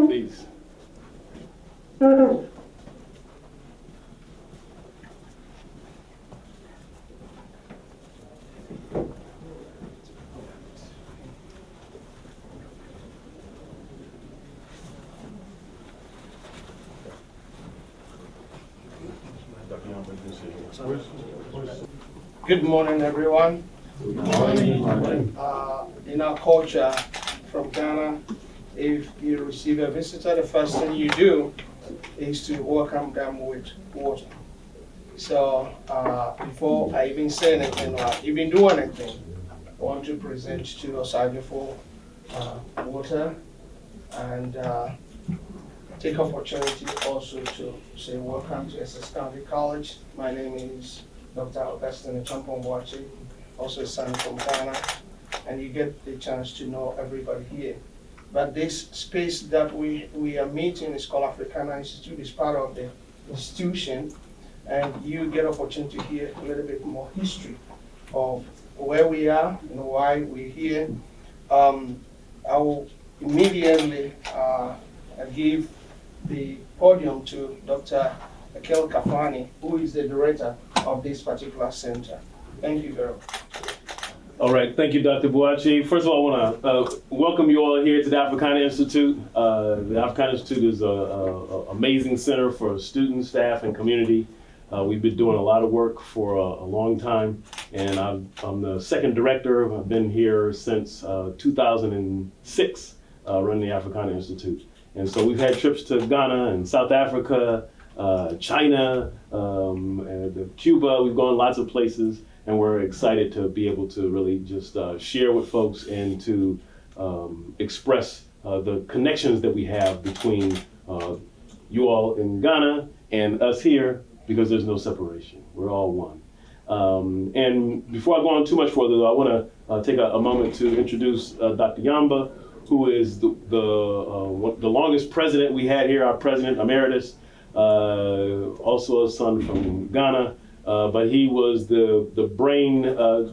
please. Good morning, everyone. Good morning. In our culture from Ghana, if you receive a visitor, the first thing you do is to welcome them with water. So before I even say anything or even do anything, I want to present to Osagyefuo water and take opportunity also to say welcome to Essex County College. My name is Dr. Amoatia, also a son from Ghana, and you get the chance to know everybody here. But this space that we are meeting is called Africana Institute. It's part of the institution, and you get opportunity to hear a little bit more history of where we are and why we're here. I will immediately give the podium to Dr. Okyenhene, who is the director of this particular center. Thank you very much. All right, thank you, Dr. Boachi. First of all, I want to welcome you all here to the Africana Institute. The Africana Institute is an amazing center for students, staff, and community. We've been doing a lot of work for a long time, and I'm the second director. I've been here since 2006, running the Africana Institute. And so we've had trips to Ghana and South Africa, China, and Cuba. We've gone lots of places, and we're excited to be able to really just share with folks and to express the connections that we have between you all in Ghana and us here, because there's no separation. We're all one. And before I go on too much further, though, I want to take a moment to introduce Dr. Yamba, who is the longest president we had here, our president emeritus, also a son from Ghana, but he was the brain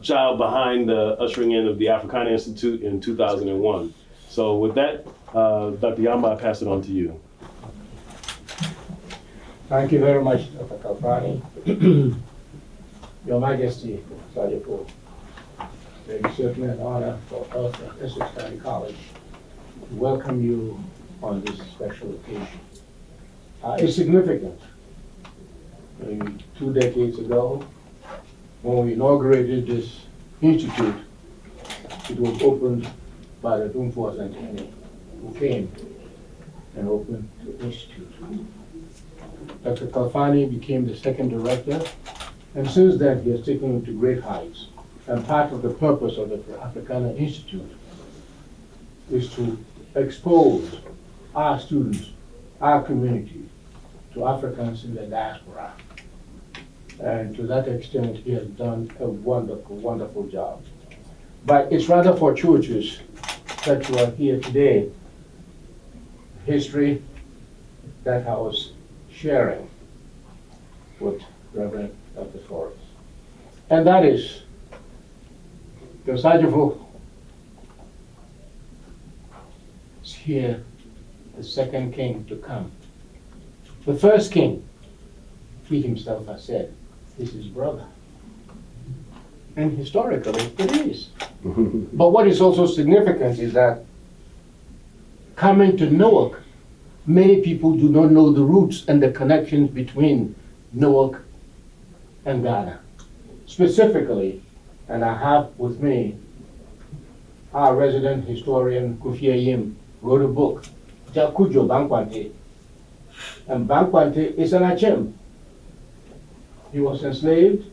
child behind the ushering in of the Africana Institute in 2001. So with that, Dr. Yamba, I pass it on to you. Thank you very much, Dr. Kalfani. Your Majesty, Osagyefuo, it is certainly an honor for us at Essex County College to welcome you on this special occasion. It's significant. Maybe 2 decades ago, when we inaugurated this institute, it was opened by the Okyenhene, who came and opened the institute. Dr. Kalfani became the second director, and since then he has taken it to great heights. And part of the purpose of the Africana Institute is to expose our students, our community, to Africans in the diaspora. And to that extent, he has done a wonderful, wonderful job. But it's rather fortuitous that you are here today. History that I was sharing with Reverend Dr. Forrest. And that is, the Osagyefuo is here, the second king to come. The first king, he himself has said, is his brother. And historically, it is. But what is also significant is that coming to Newark, many people do not know the roots and the connections between Newark and Ghana. Specifically, and I have with me, our resident historian, Okyenhene, wrote a book, Jakujo Bankwante. And Bankwante is an Achem. He was enslaved,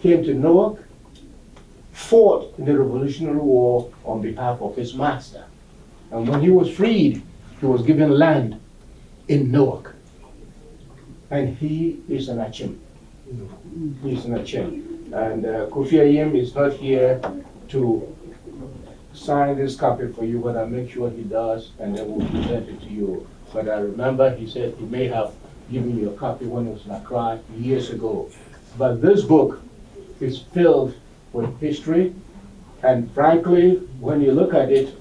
came to Newark, fought in the Revolutionary War on behalf of his master. And when he was freed, he was given land in Newark. And he is an Achem. He's an Achem. And Okyenhene is not here to sign this copy for you, but I'll make sure he does, and then we'll present it to you. But I remember he said he may have given you a copy when it was in Accra years ago. But this book is filled with history, and frankly, when you look at it,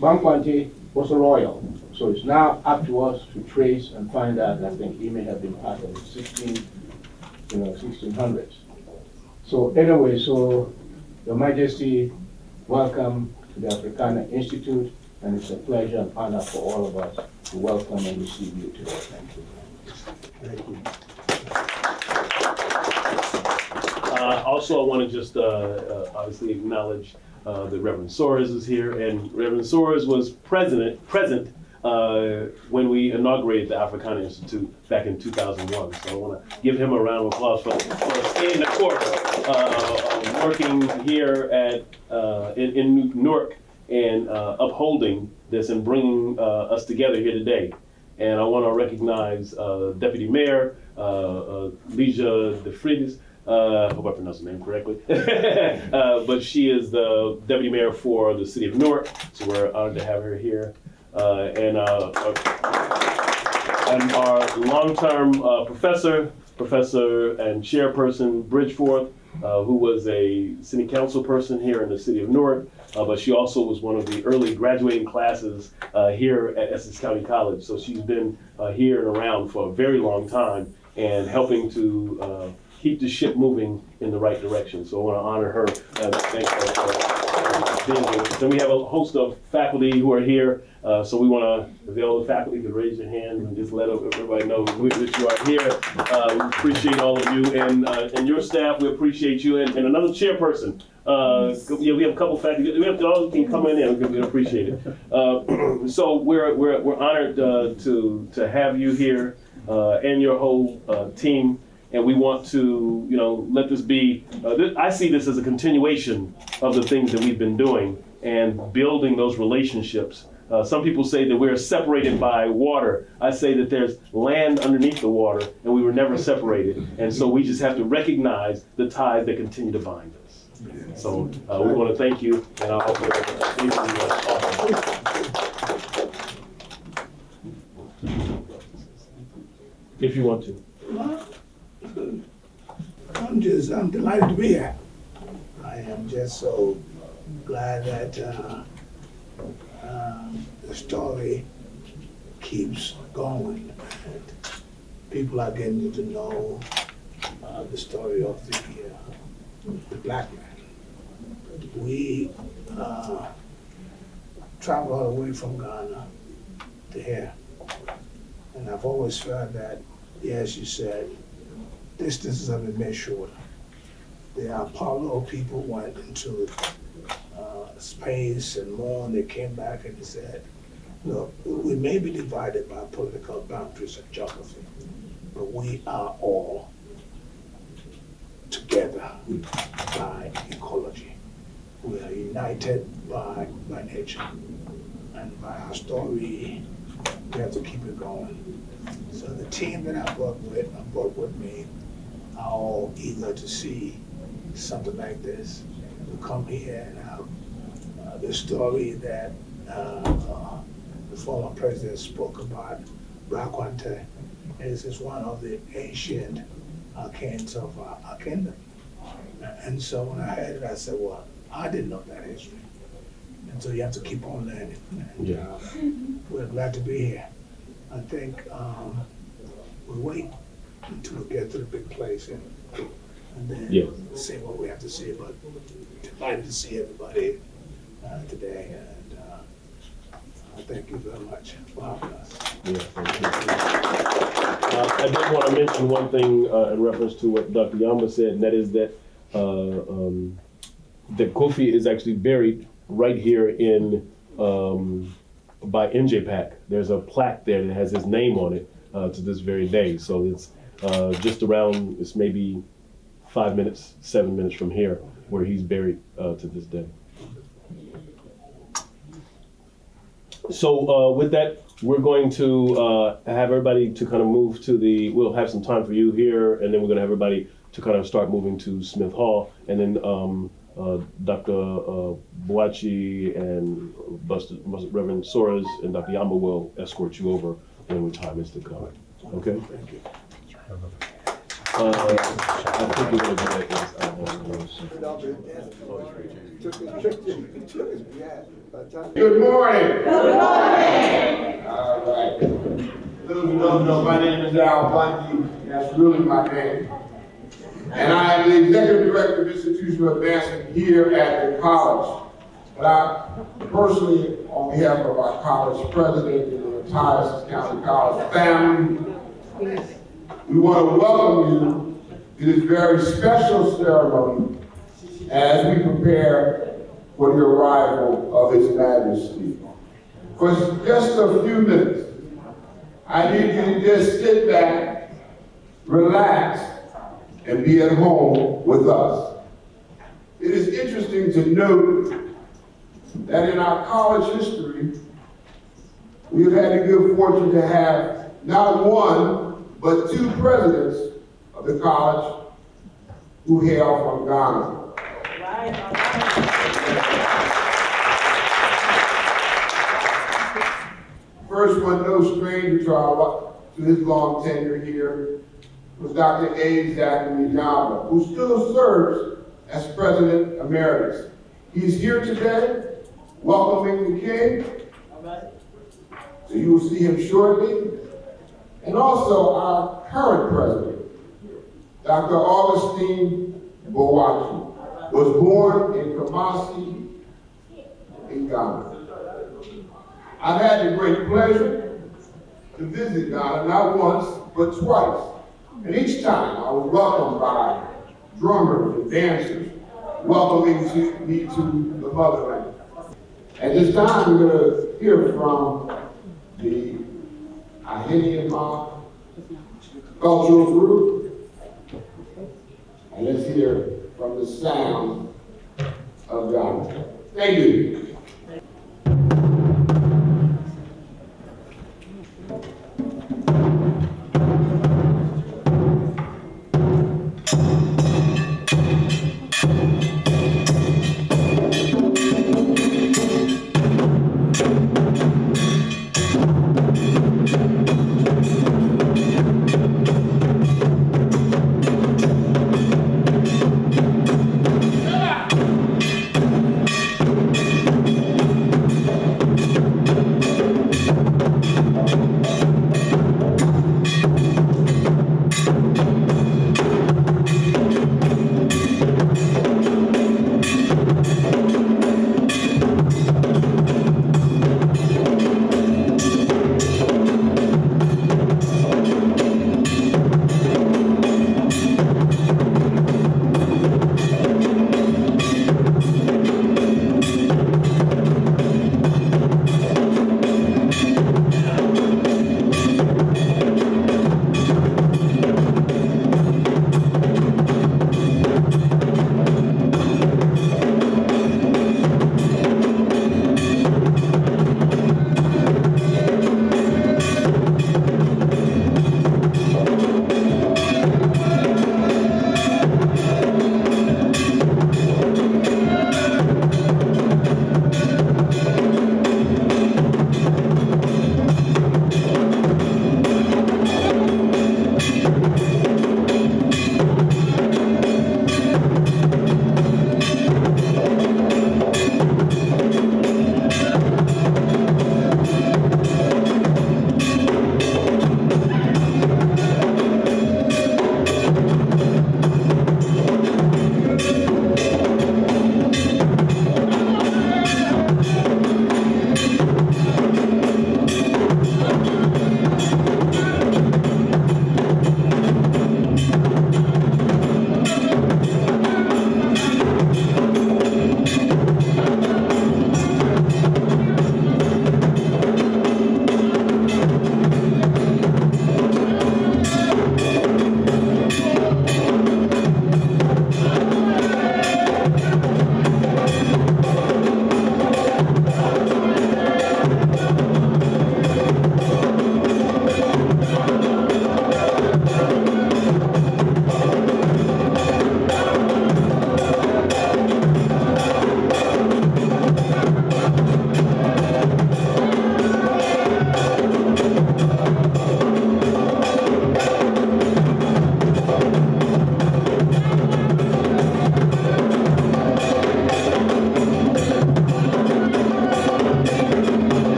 Bankwante was a royal, so it's now up to us to trace and find out. I think he may have been part of the 1600s. So anyway, so Your Majesty, welcome to the Africana Institute, and it's a pleasure and honor for all of us to welcome and receive you today. Thank you. Thank you. Also, I want to just obviously acknowledge that Reverend Soares is here, and Reverend Soares was present when we inaugurated the Africana Institute back in 2001. So I want to give him a round of applause for staying the course, working here in Newark and upholding this and bringing us together here today. And I want to recognize Deputy Mayor Leisha DeFreitas. I hope I pronounced the name correctly. But she is the Deputy Mayor for the City of Newark, so we're honored to have her here. And our long-term professor and chairperson, Bridgeforth, who was a city council person here in the City of Newark, but she also was one of the early graduating classes here at Essex County College. So she's been here and around for a very long time and helping to keep the ship moving in the right direction. So I want to honor her and thank her for being here. Then we have a host of faculty who are here. So we want to, if all the faculty could raise your hand and just let everybody know that you are here. We appreciate all of you and your staff. We appreciate you and another chairperson. Yeah, we have a couple faculty. We have to all can come in. We appreciate it. So we're honored to have you here and your whole team. And we want to, let this be, I see this as a continuation of the things that we've been doing and building those relationships. Some people say that we're separated by water. I say that there's land underneath the water and we were never separated. And so we just have to recognize the ties that continue to bind us. So we want to thank you and I'll offer if you want to. I'm delighted to be here. I am just so glad that the story keeps going and people are getting to know the story of the black man. We traveled all the way from Ghana to here, and I've always felt that, yes, you said, distances have been made shorter. The Apollo people went into space and more, and they came back and they said, look, we may be divided by political boundaries and geography, but we are all together by ecology. We are united by nature. And by our story, we have to keep it going. So the team that I brought with me are all eager to see something like this. To come here and have the story that the former president spoke about, Rakwante, is one of the ancient kings of our kingdom. And so when I heard it, I said, well, I didn't know that history. And so you have to keep on learning. And we're glad to be here. I think we wait until we get to the big place and then see what we have to see. But delighted to see everybody today. And I thank you very much for having us. Yeah, thank you. I did want to mention one thing in reference to what Dr. Yamba said, and that is that that Kofi is actually buried right here in by NJPAC. There's a plaque there that has his name on it to this very day. So it's just around, it's maybe 7 minutes from here where he's buried to this day. So with that, we're going to have everybody to kind of move to we'll have some time for you here, and then we're gonna have everybody to kind of start moving to Smith Hall, and then Dr. Boachi and Reverend Soares and Dr. Yamba will escort you over when the time is to come. Okay? Thank you. I think you're gonna do that. Good morning. Good morning. All right. Those who don't know, my name is Al Bundy. That's really my name. And I am the Executive Director of Institutional Advancement here at the college. But I personally, on behalf of our college president and the entire Essex County College family, we want to welcome you to this very special ceremony as we prepare for the arrival of His Majesty. For just a few minutes, I need you to just sit back, relax, and be at home with us. It is interesting to note that in our college history, we have had the good fortune to have not one, but two presidents of the college who hail from Ghana. First one, no stranger to his long tenure here, was Dr. A. Zachary Jabba, who still serves as President Emeritus. He's here today, welcoming the King. So you will see him shortly. And also our current president, Dr. Augustine Bowachi, was born in Kumasi, in Ghana. I've had the great pleasure to visit Ghana not once, but twice. And each time I was welcomed by drummers and dancers, welcoming me to the motherland. At this time, we're going to hear from the Okyenhene cultural group. And let's hear from the sound of Ghana. Thank you.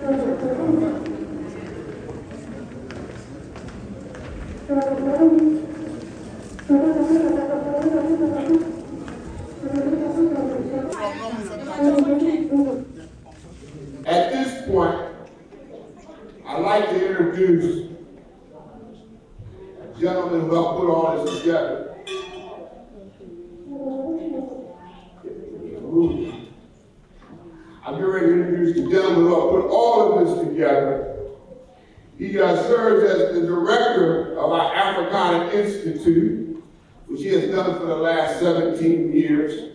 At this point, I'd like to introduce a gentleman who helped put all this together. I'm getting ready to introduce the gentleman who helped put all of this together. He serves as the director of our Africana Institute, which he has done for the last 17 years.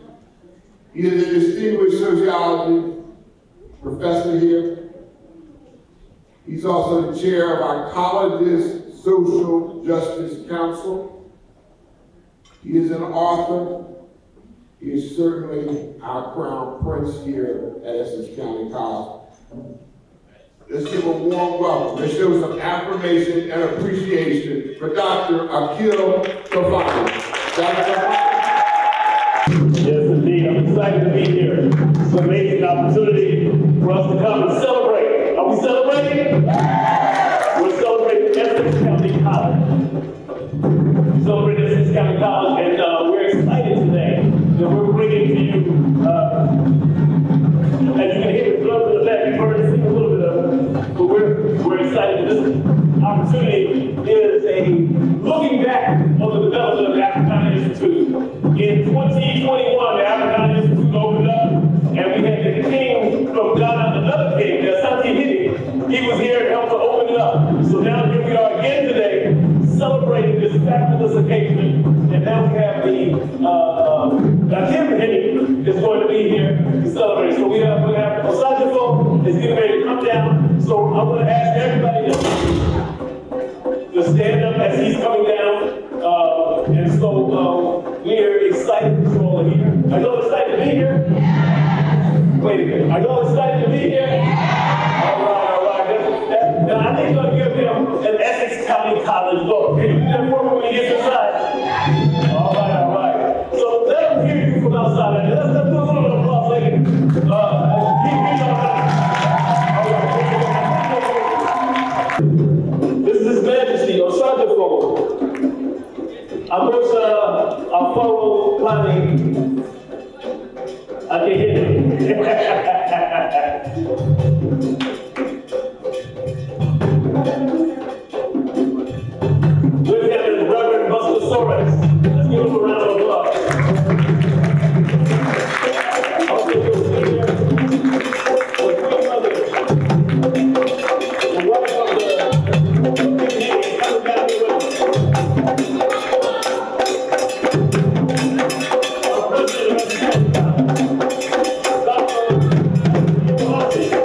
He is a distinguished sociology professor here. He's also the chair of our college's Social Justice Council. He is an author. He is certainly our crown prince here at Essex County College. Let's give a warm welcome. Let's show some affirmation and appreciation for Dr. Okyenhene. Dr. Yes, indeed. I'm excited to be here. It's an amazing opportunity for us to come and celebrate. Are we celebrating? We're celebrating Essex County College. We're celebrating Essex County College, and we're excited today that we're bringing to you, as you can hear the drums in the back, you've heard us sing a little bit of it, but we're excited. This opportunity is a looking back on the development of the Africana Institute. In 2021, the Africana Institute opened up, and we had the king from Ghana, another king, Osagyefuo. He was here and helped to open it up. So now here we are again today, celebrating this fabulous occasion. And now we have the Okyenhene is going to be here to celebrate. So we have Osagyefuo is getting ready to come down. So I'm going to ask everybody to stand up as he's coming down. And so we're excited that you all are here. Are you all excited to be here? Wait a minute. Are you all excited to be here? All right. Now I think you're going to give him an Essex County College look. Can you do that for me when he gets inside? All right. So let them hear you from outside. Let's do a little bit of applause. Like, this is His Majesty, Osagyefuo. Amoatia, Ofori, Panin, Okyenhene. With him is Reverend Buster. Let's give him a round of applause. Also, the Queen Mother, the wife of the King, coming down here with us. Our President of the Dr. Amoatia.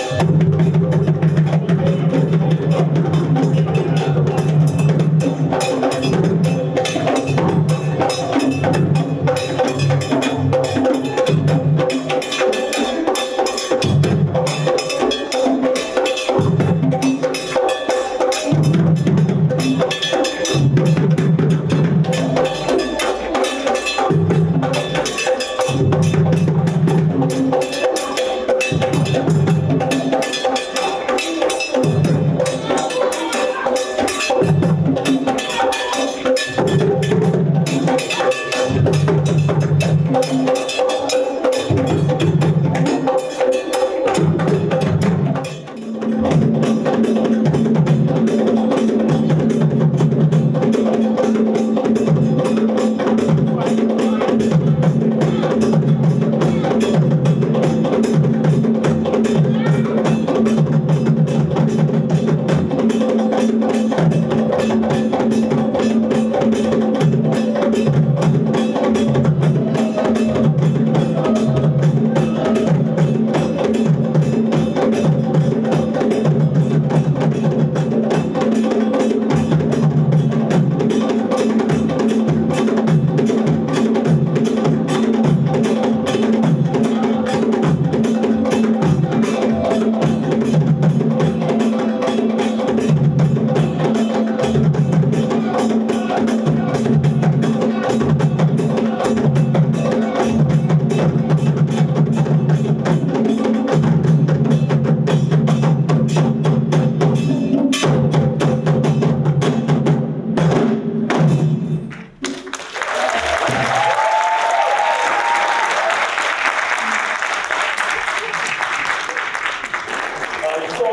So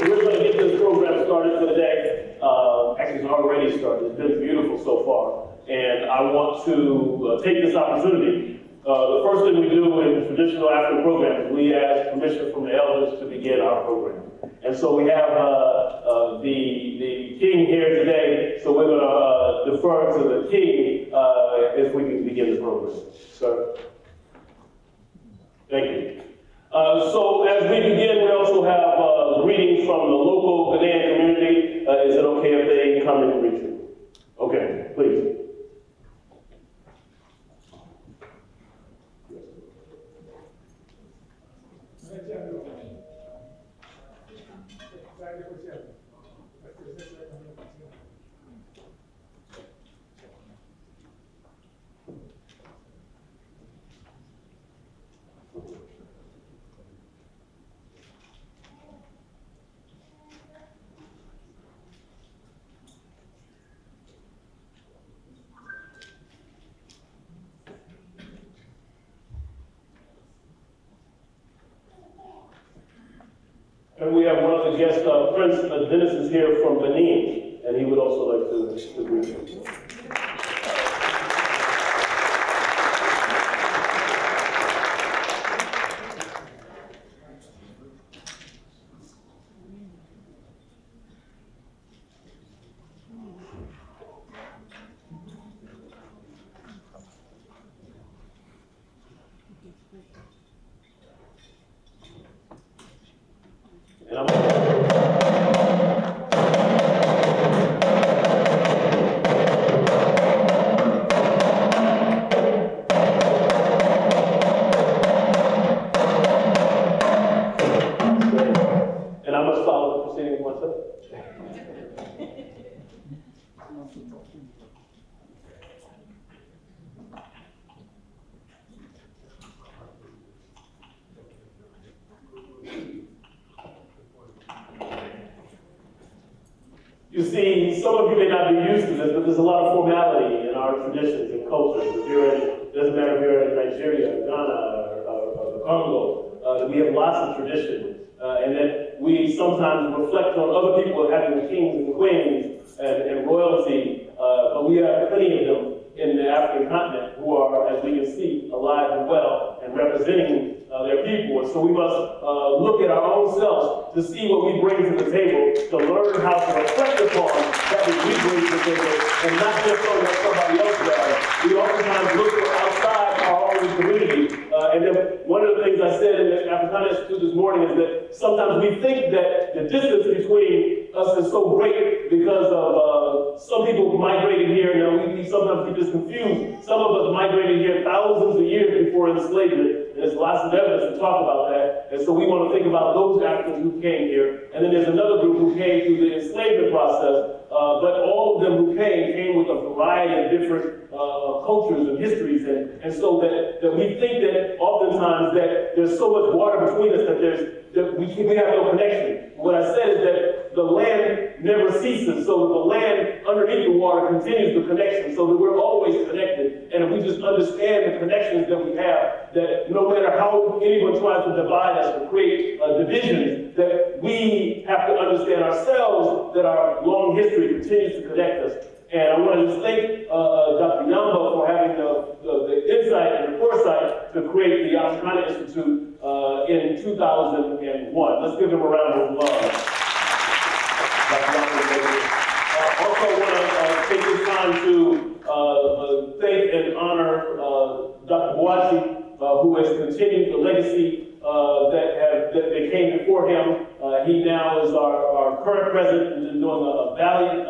we're going to get this program started for the day. Actually, it's already started. It's been beautiful so far. And I want to take this opportunity. The first thing we do in traditional African programs, we ask permission from the elders to begin our program. And so we have the king here today, so we're going to defer to the king if we can begin the program. Sir? Thank you. So as we begin, we also have greetings from the local Ghanaian community. Is it okay if they come and greet you? Okay, please. And we have one of the guests, Prince Dennis is here from Panin, and he would also like to greet you. And I must follow the proceedings myself. You see, some of you may not be used to this, but there's a lot of formality in our traditions and cultures. If you're in, it doesn't matter if you're in Nigeria, Ghana, or the Congo, that we have lots of traditions, and that we sometimes reflect on other people having kings and queens and royalty, but we have plenty of them in the African continent who are, as we can see, alive and well and representing their people. And so we must look at our own selves to see what we bring to the table, to learn how to reflect upon that which we bring to the table, and not just on what somebody else does. We oftentimes look for outside our own community. And then one of the things I said in the Africana Institute this morning is that sometimes we think that the distance between us is so great because of some people migrated here. You know, we sometimes get this confused. Some of us migrated here thousands of years before enslavement. There's lots of evidence to talk about that. And so we want to think about those Africans who came here. And then there's another group who came through the enslavement process. But all of them who came with a variety of different cultures and histories. And so that we think that oftentimes that there's so much water between us that we have no connection. What I said is that the land never ceases. So the land underneath the water continues the connection so that we're always connected. And if we just understand the connections that we have, that no matter how anyone tries to divide us or create divisions, that we have to understand ourselves that our long history continues to connect us. And I want to just thank Dr. Yamba for having the insight and the foresight to create the Africana Institute in 2001. Let's give him a round of applause. Dr. Yamba, also want to take this time to thank and honor Dr. Amoatia, who has continued the legacy that came before him. He now is our current president and is doing a valiant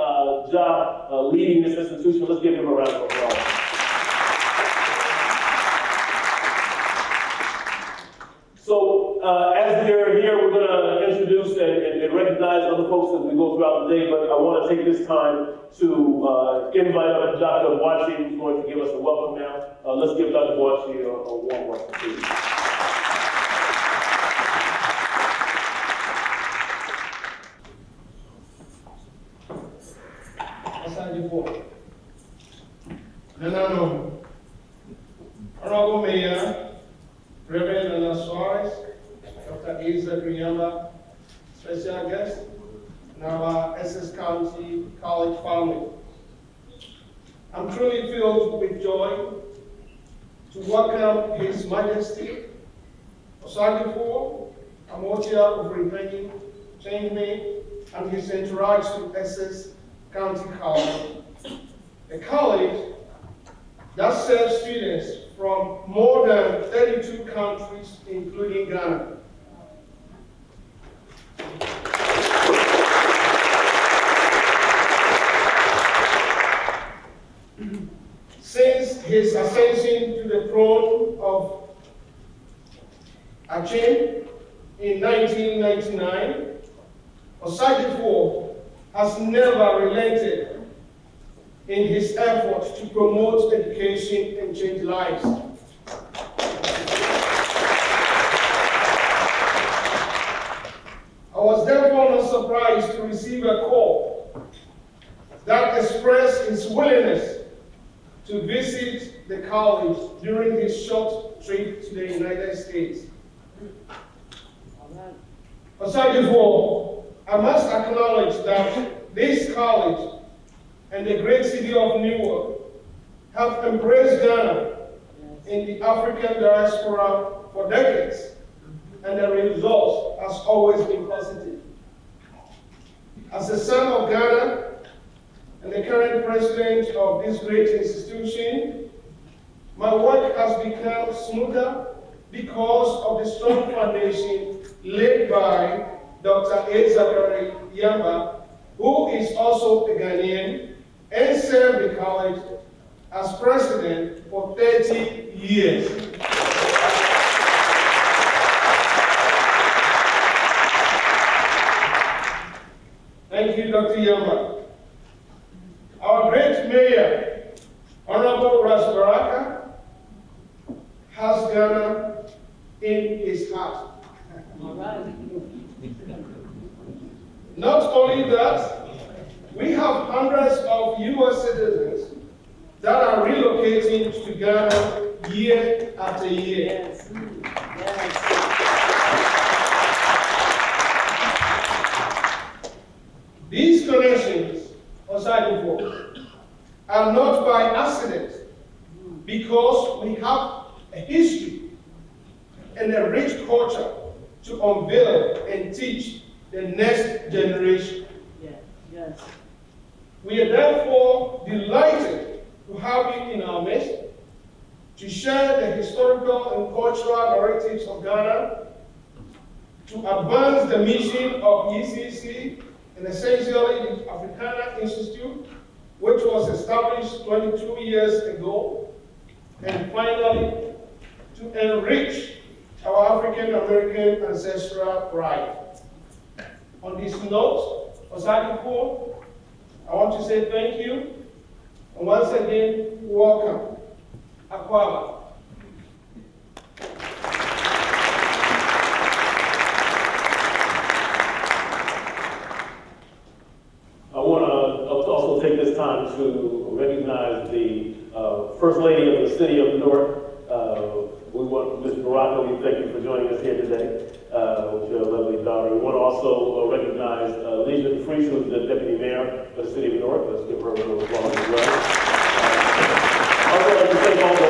job leading this institution. Let's give him a round of applause. So as we are here, we're going to introduce and recognize other folks as we go throughout the day, but I want to take this time to invite up Dr. Amoatia, who's going to give us a welcome now. Let's give Dr. Amoatia a warm welcome, please. Osagyefuo. No. Honorable Mayor, Reverend Nana Suarez, Dr. Isa Griyamba, special guest, and our Essex County College family. I'm truly filled with joy to welcome His Majesty, Osagyefuo, Amoatia Ofori, Okyenhene, and his entourage to Essex County College, a college that serves students from more than 32 countries, including Ghana. Since his ascension to the throne of Okyenhene in 1999, Osagyefuo has never relented in his efforts to promote education and change lives. I was therefore not surprised to receive a call that expressed his willingness to visit the college during his short trip to the United States. Osagyefuo, I must acknowledge that this college and the great city of Newark have embraced Ghana in the African diaspora for decades, and the result has always been positive. As a son of Ghana and the current president of this great institution, my work has become smoother because of the strong foundation laid by Dr. Zachary Yamba, who is also a Ghanaian and served the college as president for 30 years. Thank you, Dr. Yamba. Our great mayor, Honorable Rasbaraka, has Ghana in his heart. Not only that, we have hundreds of U.S. citizens that are relocating to Ghana year after year. Yes. Yes. These connections, Osagyefuo, are not by accident, because we have a history and a rich culture to unveil and teach the next generation. Yes. Yes. We are therefore delighted to have you in our midst to share the historical and cultural narratives of Ghana, to advance the mission of ECC and essentially the Africana Institute, which was established 22 years ago, and finally to enrich our African American ancestral pride. On this note, Osagyefuo, I want to say thank you, and once again, welcome. Akwaba. I want to also take this time to recognize the First Lady of the City of Newark. We want, Ms. Baraka, we thank you for joining us here today with your lovely daughter. We want to also recognize Lisa Friese, who's the Deputy Mayor of the City of Newark. Let's give her a round of applause as well. Also, I'd like to thank all the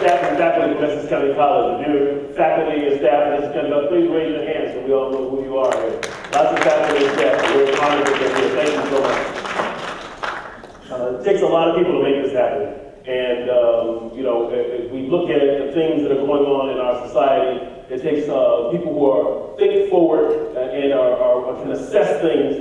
staff and faculty of Essex County College. If you're faculty and staff in Essex County College, please raise your hands so we all know who you are here. Lots of faculty and staff. We're honored that you're here. Thank you so much. It takes a lot of people to make this happen. And, you know, if we look at the things that are going on in our society, it takes people who are think forward and can assess things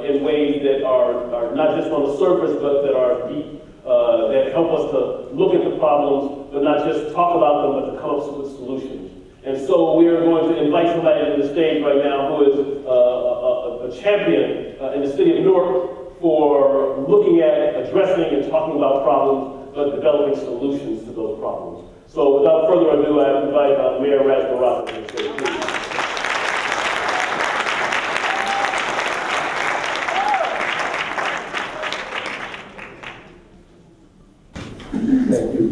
in ways that are not just on the surface, but that are deep, that help us to look at the problems, but not just talk about them, but to come up with solutions. And so we are going to invite somebody to the stage right now who is a champion in the city of Newark for looking at, addressing, and talking about problems, but developing solutions to those problems. So without further ado, I invite Mayor Rasbaraka to the stage, please. Thank you.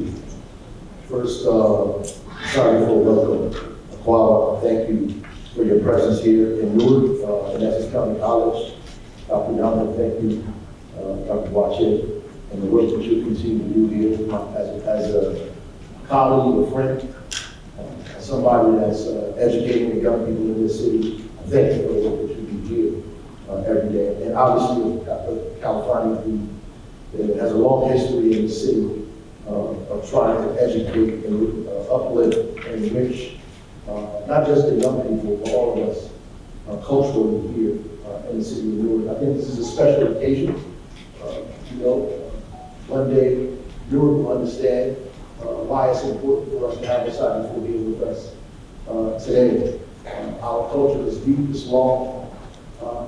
First, sorry for welcome. Aquaba, thank you for your presence here. here in Newark, in Essex County College. Dr. Donald, thank you, Dr. Boache, and the work that you continue to do here as a colleague, a friend, as somebody that's educating the young people in this city. Thank you for the work that you do here every day. And obviously, Dr. California, who has a long history in the city of trying to educate and uplift and enrich not just the young people, but all of us culturally here in the city of Newark. I think this is a special occasion. One day Newark will understand why it's important for us to have Osagyefuo here with us today. Our culture is deep, it's long,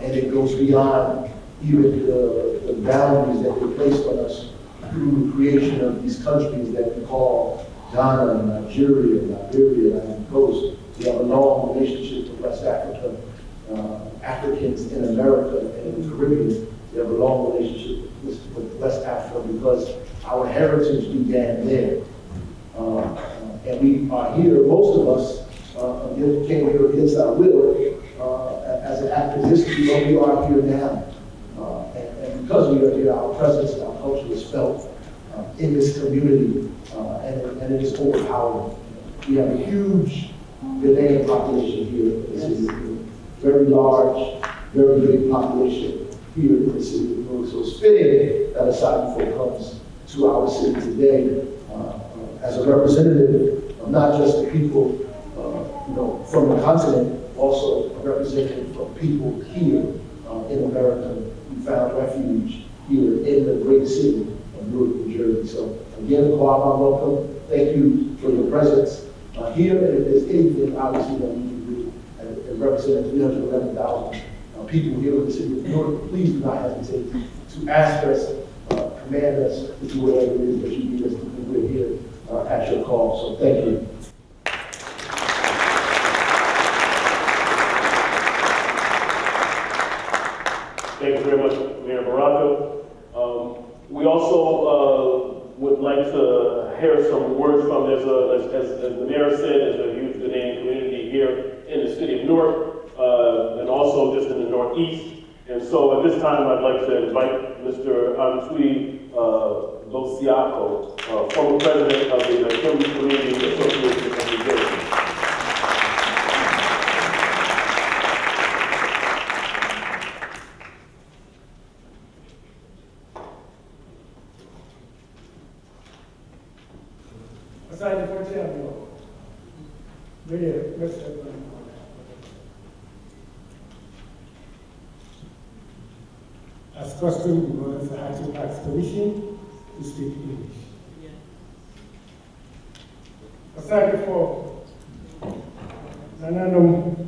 and it goes beyond even the boundaries that were placed on us through the creation of these countries that we call Ghana, Nigeria, Liberia, and Coast. We have a long relationship with West Africa, Africans in America and in the Caribbean. We have a long relationship with West Africa because our heritage began there. And we are here, most of us came here against our will as an act of history, but we are here now. And because we are here, our presence and our culture is felt in this community, and it is overpowering. We have a huge Ghanaian population here in the city of Newark. Very large, very big population here in the city of Newark. So it's fitting that Osagyefuo comes to our city today as a representative of not just the people from the continent, also a representative of people here in America who found refuge here in the great city of Newark, New Jersey. So again, Kwame, welcome. Thank you for your presence here. And if there's anything, obviously, that we can do and represent 311,000 people here in the city of Newark, please do not hesitate to ask us, command us to do whatever it is that you need us to do. We're here at your call. So thank you. Thank you very much, Mayor Baraka. We also would like to hear some words from, as the mayor said, there's a huge Ghanaian community here in the city of Newark, and also just in the Northeast. And so at this time, I'd like to invite Mr. Antwi Losiako, former president of the Community Association of New Jersey. Osagyefuo, as custom demands, I had to ask permission to speak English. Osagyefuo, Nananum,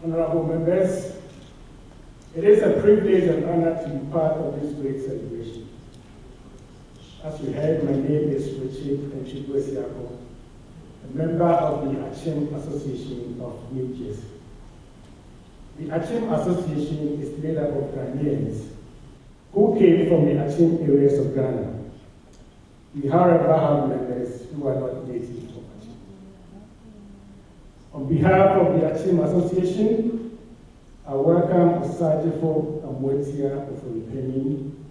honorable members, it is a privilege and honor to be part of this great celebration. As we heard, my name is Richard Osagyefuo, a member of the Achim Association of New Jersey. The Achim Association is made up of Ghanaians who came from the Achim areas of Ghana. We, however, have members who are not native of Achim. On behalf of the Achim Association, I welcome Osagyefuo, Amoatia, Ofori, Panin,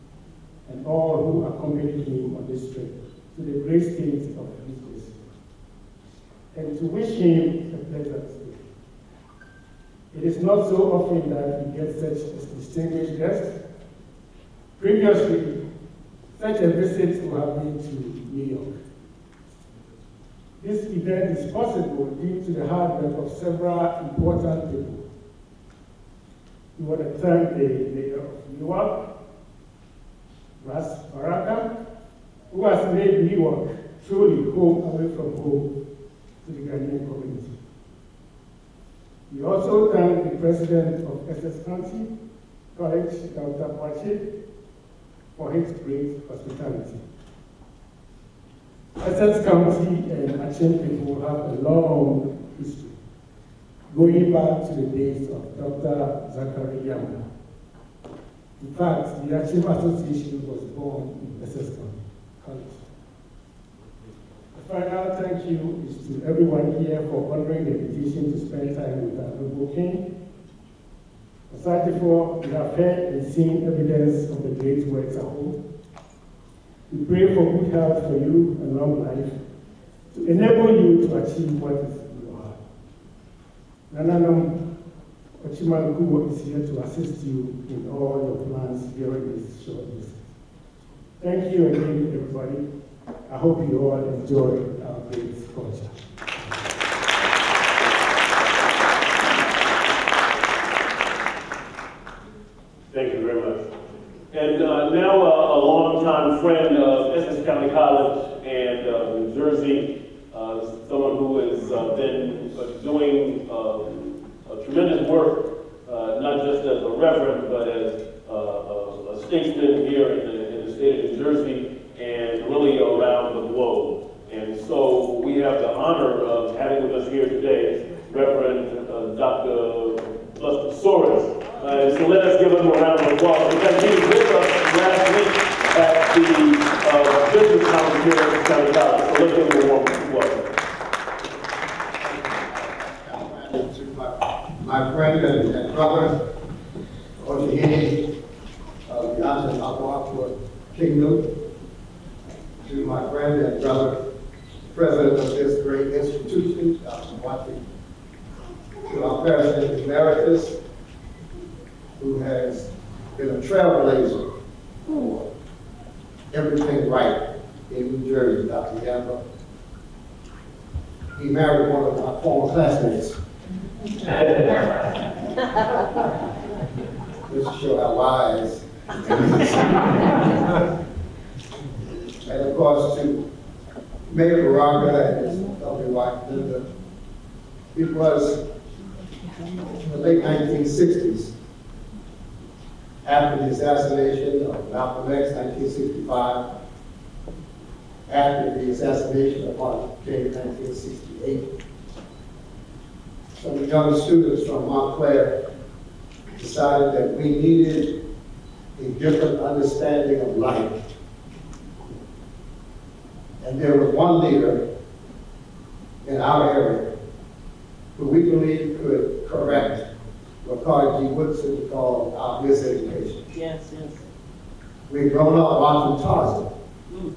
and all who accompanied him on this trip to the great state of New Jersey, and to wish him a pleasant stay. It is not so often that we get such a distinguished guest. Previously, such a visit would have been to New York. This event is possible due to the hard work of several important people. We want to thank the mayor of Newark, Ras Baraka, who has made Newark truly home away from home to the Ghanaian community. We also thank the president of Essex County College, Dr. Boache, for his great hospitality. Essex County and Achim people have a long history, going back to the days of Dr. Zachary Yama. In fact, the Achim Association was born in Essex County College. The Final thank you is to everyone here for honoring the invitation to spend time with our noble king. Osagyefuo, we have heard and seen evidence of the great works at home. We pray for good health for you and long life to enable you to achieve what is in your heart. Nananom Ochimankuwo is here to assist you in all your plans during this short visit. Thank you again, everybody. I hope you all enjoy our great culture. Thank you very much. And now a longtime friend of Essex County College and New Jersey, someone who has been doing tremendous work, not just as a reverend, but as a statesman here in the state of New Jersey and really around the globe. And so we have the honor of having with us here today Reverend Dr. Osagyefuo. And so let us give him a round of applause because he was with us last week at the business conference here at County College. So let's give him a warm welcome. My friend and brother, Okyenhene, of the Amoatia Kingdom, to my friend and brother, president of this great institution, Dr. Majesty, to our president emeritus, who has been a trailblazer for everything right in New Jersey, Dr. Yamba. He married one of my former classmates. Just to show how wise. And of course, to Mayor Baraka and his lovely wife, Linda. It was in the late 1960s, after the assassination of Malcolm X, 1965, after the assassination of Martin Luther King, 1968. Some young students from Montclair decided that we needed a different understanding of life. And there was one leader in our area who we believe could correct what Carter G. Woodson called our miseducation. Yes, yes. We'd grown up watching Tarzan,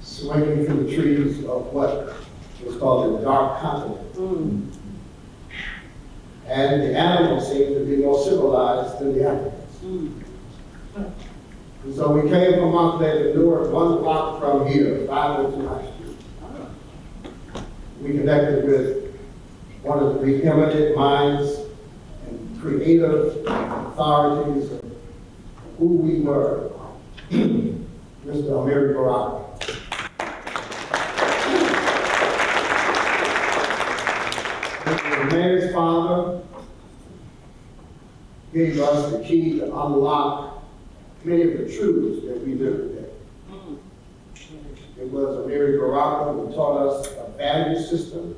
swinging through the trees of what was called the Dark Continent. And the animals seemed to be more civilized than the Africans. And so we came from Montclair to Newark, one block from here, 502 High Street. We connected with one of the preeminent minds and creative authorities of who we were, Mr. Amiri Baraka. The mayor's father gave us the key to unlock many of the truths that we live today. It was Amiri Baraka who taught us a value system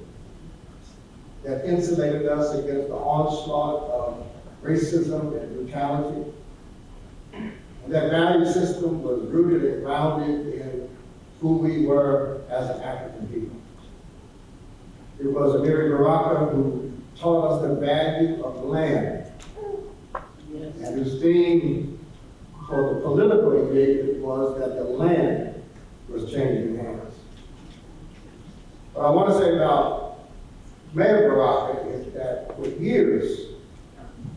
that insulated us against the onslaught of racism and brutality. And that value system was rooted and grounded in who we were as an African people. It was Amiri Baraka who taught us the value of land. Yes. And his theme for the political engagement was that the land was changing hands. What I want to say about Mayor Baraka is that for years,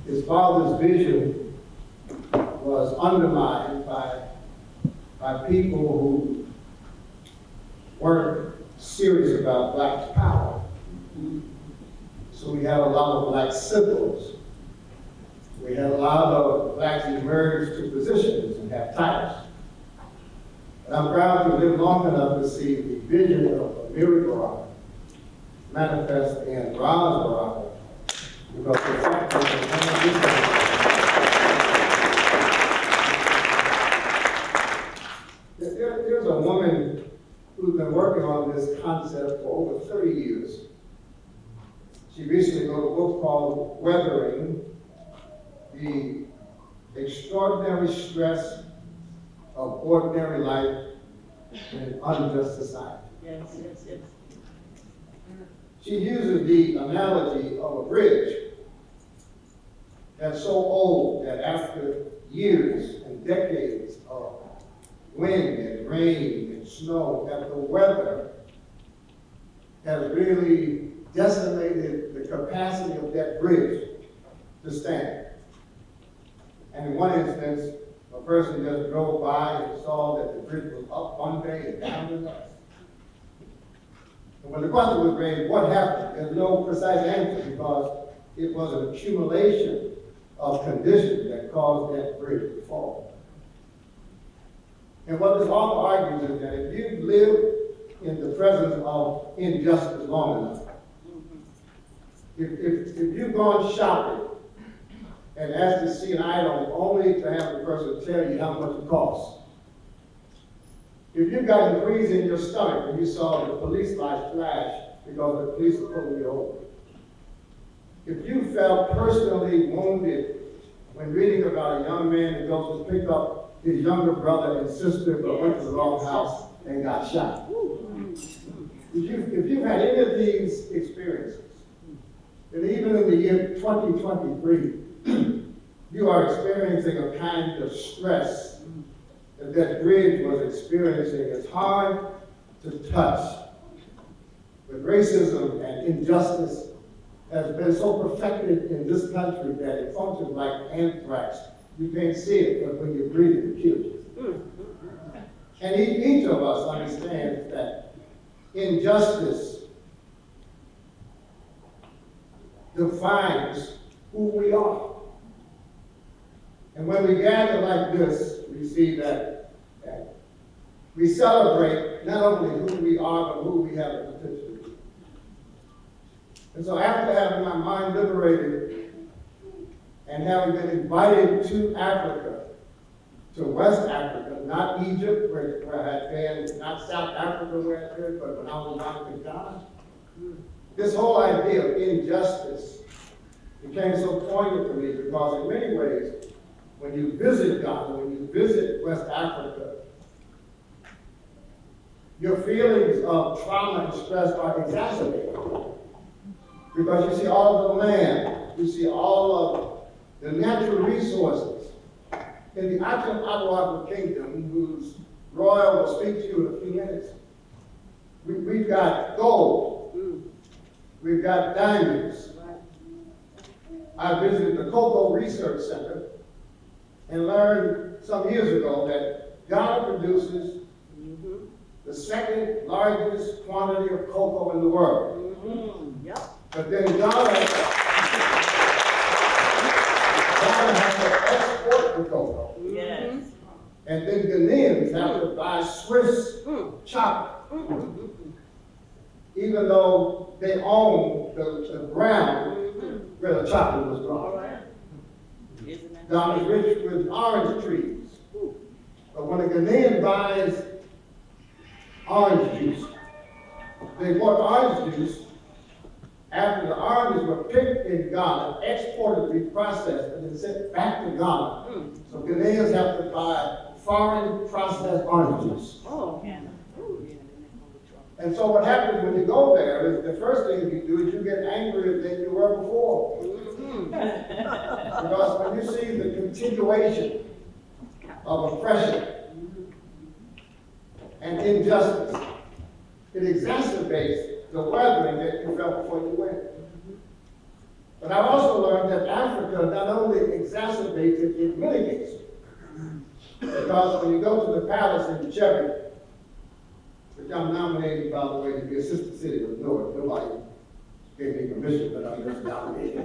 his father's vision was undermined by people who weren't serious about black power. So we had a lot of black symbols. We had a lot of blacks emerge to positions and have titles. And I'm proud to live long enough to see the vision of Amiri Baraka manifest in Raz Baraka, because the fact that there's a woman who's been working on this concept for over 30 years. She recently wrote a book called Weathering the Extraordinary Stress of Ordinary Life in an Unjust Society. Yes, yes, yes. She uses the analogy of a bridge that's so old that after years and decades of wind and rain and snow, that the weather has really decimated the capacity of that bridge to stand. And in one instance, a person just drove by and saw that the bridge was up one day and down the next. And when the question was raised, what happened? There's no precise answer because it was an accumulation of conditions that caused that bridge to fall. And what this author argues is that if you live in the presence of injustice long enough, if you've gone shopping and asked to see an item only to have the person tell you how much it costs, if you've got a freeze in your stomach and you saw the police lights flash because the police are pulling you over, if you felt personally wounded when reading about a young man who goes to pick up his younger brother and sister but went to the wrong house and got shot, if you've had any of these experiences, then even in the year 2023, you are experiencing a kind of stress that that bridge was experiencing. It's hard to touch. But racism and injustice has been so perfected in this country that it functions like anthrax. You can't see it, but when you breathe it, it kills you. And each of us understands that injustice defines who we are. And when we gather like this, we see that we celebrate not only who we are, but who we have the potential to be. And so after having my mind liberated and having been invited to Africa, to West Africa, not Egypt, where I had been, not South Africa where I lived, but when I was down in Ghana, this whole idea of injustice became so poignant to me because in many ways, when you visit Ghana, when you visit West Africa, your feelings of trauma and stress are exacerbated. Because you see all of the land, you see all of the natural resources. In the actual Amoatia kingdom, whose royal will speak to you in a few minutes, we've got gold, we've got diamonds. I visited the Cocoa Research Center and learned some years ago that Ghana produces the second largest quantity of cocoa in the world. Yep. But then Ghana has to export the cocoa. Yes. And then Ghanaians have to buy Swiss chocolate. Even though they own the ground where the chocolate was grown. Ghana is rich with orange trees. But when a Ghanaian buys orange juice, they bought orange juice after the oranges were picked in Ghana, exported to be processed, and then sent back to Ghana. So Ghanaians have to buy foreign processed orange juice. Oh. And so what happens when you go there is the first thing you do is you get angrier than you were before. Because when you see the continuation of oppression and injustice, it exacerbates the weathering that you felt before you went. But I've also learned that Africa not only exacerbates it, it mitigates it. Because when you go to the palace in Chevy, which I'm nominated, by the way, to be assistant city of the North. Nobody gave me permission, but I'm just nominated.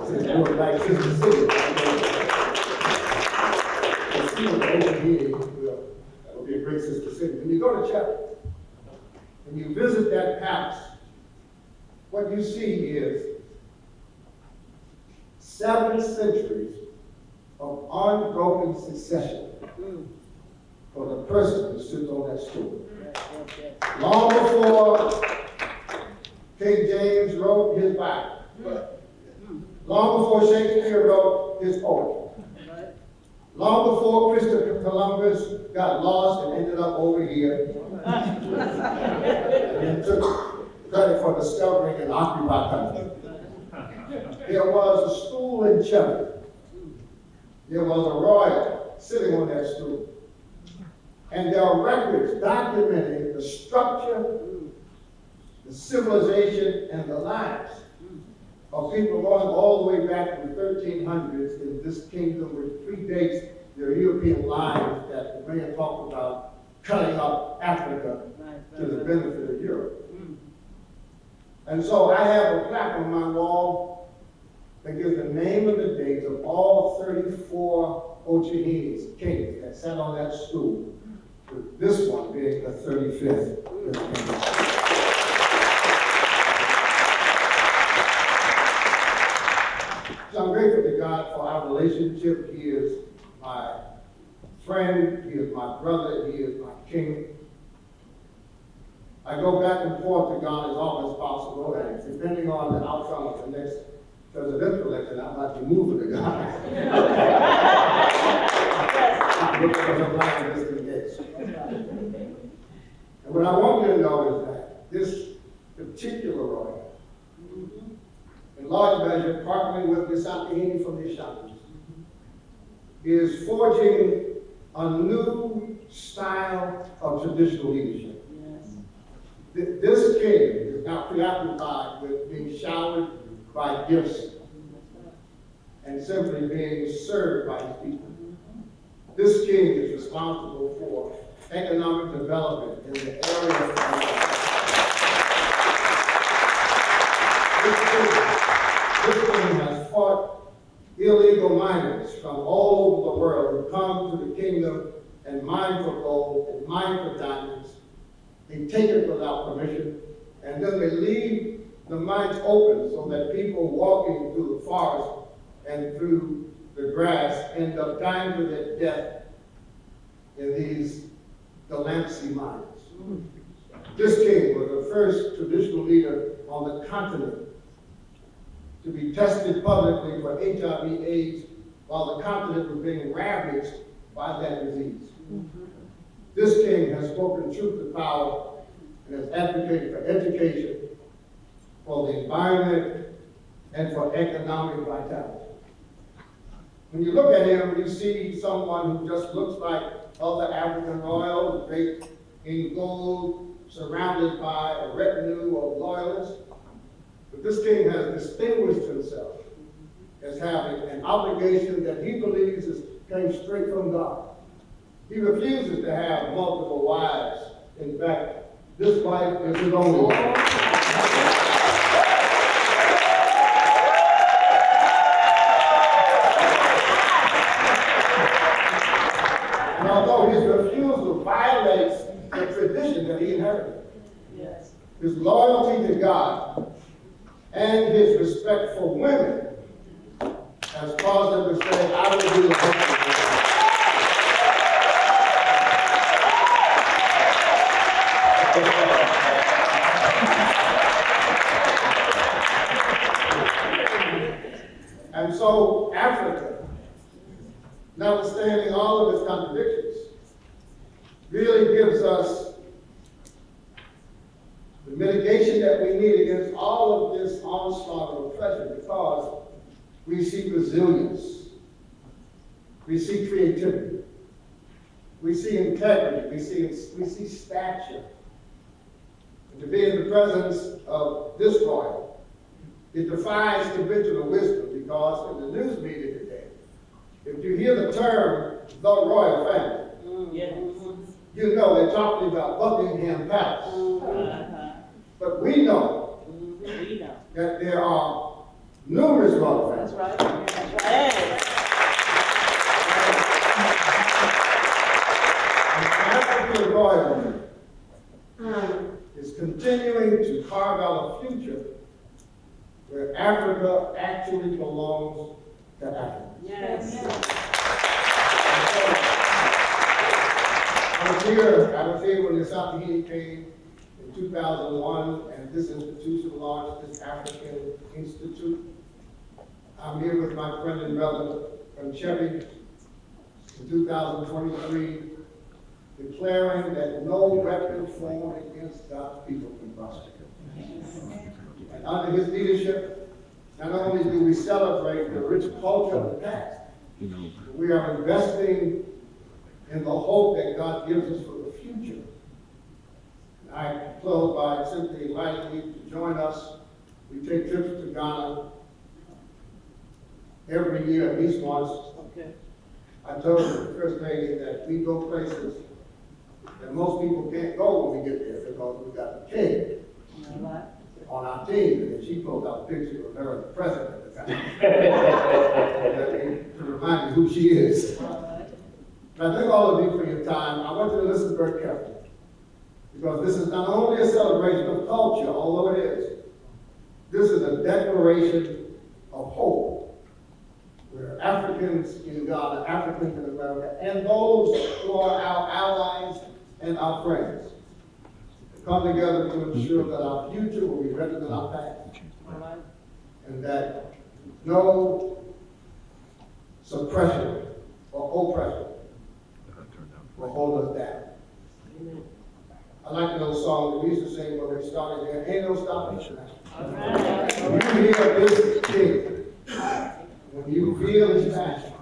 Since North like assistant city, that will be a great sister city. When you go to chapel and you visit that palace, what you see is 7 centuries of unbroken succession for the person who sits on that stool. Long before King James wrote his Bible, long before Shakespeare wrote his poetry, long before Christopher Columbus got lost and ended up over here, and took credit for discovering an occupied country. There was a stool in Chile. There was a royal sitting on that stool. And there are records documenting the structure, the civilization, and the lives of people going all the way back to the 1300s in this kingdom, which predates the European lines that the man talked about cutting up Africa to the benefit of Europe. And so I have a plaque on my wall that gives the name and the dates of all 34 Okyenhene kings that sat on that stool, with this one being the 35th. So I'm grateful to God for our relationship. He is my friend, he is my brother, he is my king. I go back and forth to God as often as possible, and depending on the outcome of the next presidential election, I might be moving to God. Because I'm not disengaged. And what I want you to know is that this particular royal, in large measure, partnering with the Okyenhene from the Ashantis, is forging a new style of traditional leadership. This king is not preoccupied with being showered by gifts and simply being served by his people. This king is responsible for economic development in the area of this king has fought illegal miners from all over the world who come to the kingdom and mine for gold and mine for diamonds. They take it without permission, and then they leave the mines open so that people walking through the forest and through the grass end up dying to their death in these Delancey mines. This king was the first traditional leader on the continent to be tested publicly for HIV/AIDS while the continent was being ravaged by that disease. This king has spoken truth to power and has advocated for education, for the environment, and for economic vitality. When you look at him, you see someone who just looks like other African royals, draped in gold, surrounded by a retinue of loyalists. But this king has distinguished himself as having an obligation that he believes came straight from God. He refuses to have multiple wives. In fact, this wife is his only wife. And although his refusal violates the tradition that he inherited, his loyalty to God and his respect for women has caused him to say, I will do the best. And so Africa, notwithstanding all of its contradictions, really gives us the mitigation that we need against all of this onslaught of oppression, because we see resilience, we see creativity, we see integrity, we see stature. And to be in the presence of this royal, it defies conventional wisdom, because in the news media today, if you hear the term the royal family, you know they're talking about Buckingham Palace. But we know that there are numerous royal families. That's right. And African royalty is continuing to carve out a future where Africa actually belongs to Africans. I was here when the Okyenhene came in 2001, and this institution launched this African Institute. I'm here with my friend and brother from Chevy. In 2023, declaring that no weapon formed against God's people can prosper. And under his leadership, not only do we celebrate the rich culture of the past, but we are investing in the hope that God gives us for the future. And I close by simply inviting you to join us. We take trips to Ghana every year, at least once. Okay. I told the First Lady that we go places that most people can't go when we get there because we got the king on our team. And then she pulled out a picture of her as the president at the time. To remind you who she is. And I thank all of you for your time. I want you to listen very carefully. Because this is not only a celebration of culture, although it is. This is a declaration of hope. Where Africans in Ghana, Africans in America, and those who are our allies and our friends come together to ensure that our future will be better than our past. And that no suppression or oppression will hold us down. I like the old song that we used to sing when we started there, ain't no stopping us now. When you hear this king, when you feel his passion,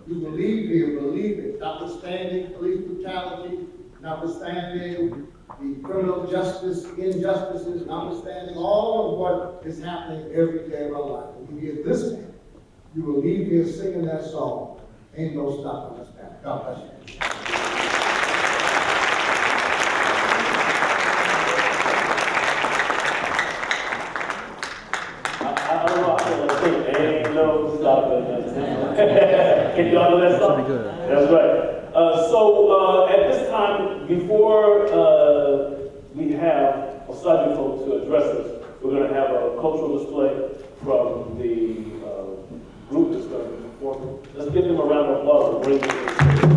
you believe it, notwithstanding police brutality, notwithstanding the criminal justice, injustices, notwithstanding all of what is happening every day of our life. When you hear this man, you will leave here singing that song, ain't no stopping us now. God bless you. I don't know, I can't sing. Ain't no stopping us. Can y'all know that song? Pretty good. That's right. At this time, before we have Osagyefuo to address us, we're going to have a cultural display from the group that's going to be performing. Let's give them a round of applause and bring them to the stage.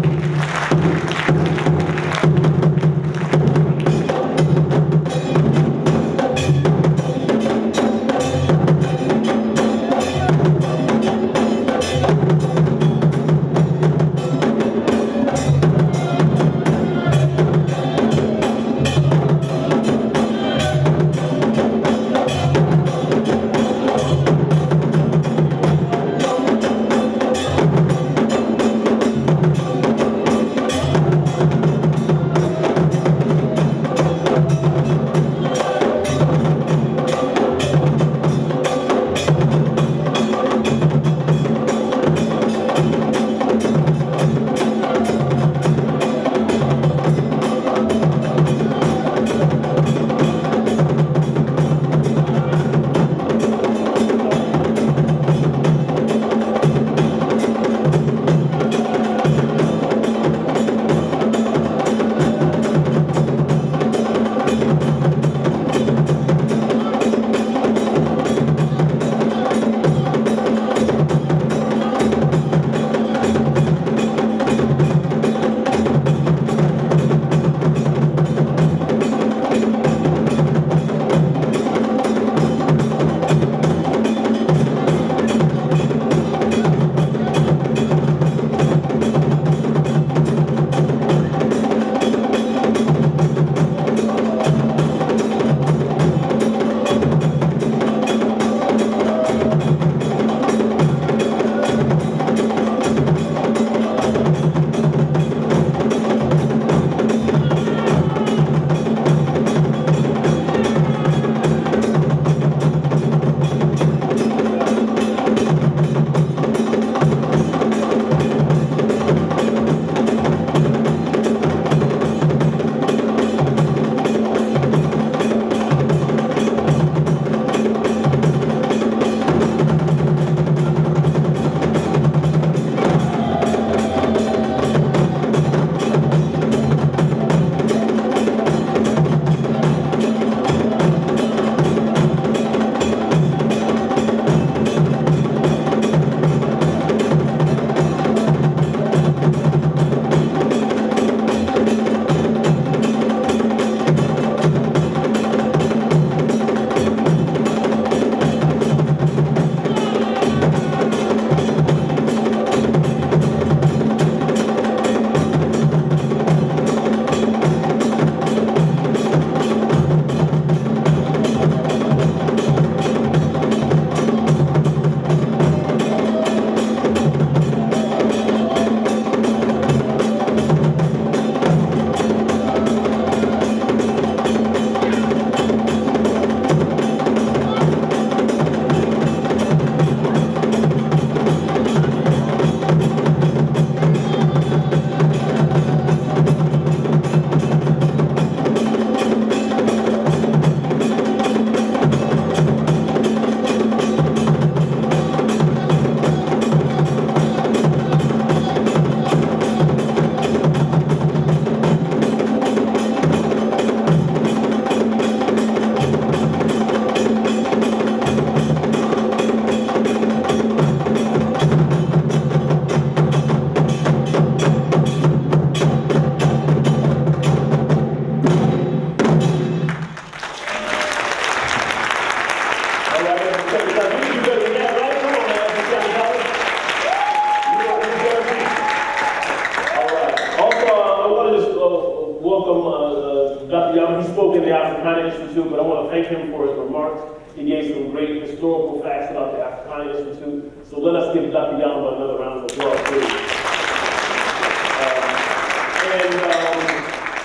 Institute, but I want to thank him for his remarks. He gave some great historical facts about the Africana Institute. So let us give Dr. Yamba another round of applause, please.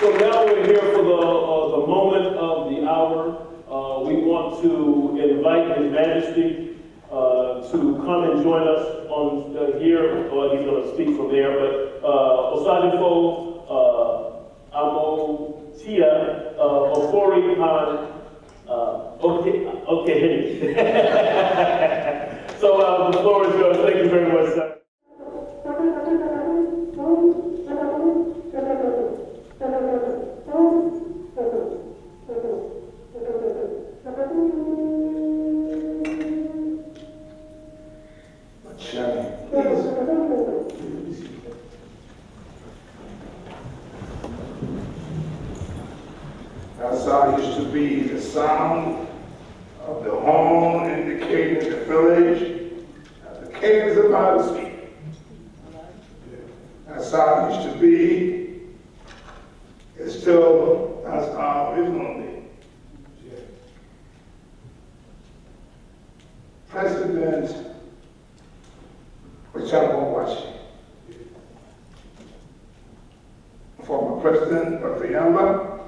So now we're here for the moment of the hour. We want to invite His Majesty to come and join us on here. Well, he's going to speak from there, but Osagyefuo, Amoatia, Ofori, Panin, Okyenhene. So the floor is yours. Thank you very much, sir. That sound used to be the sound of the horn indicating the village that the king is about to speak. That sound used to be, it's still, that's how it's going to be. President Amoatia, former President Dr. Yamba,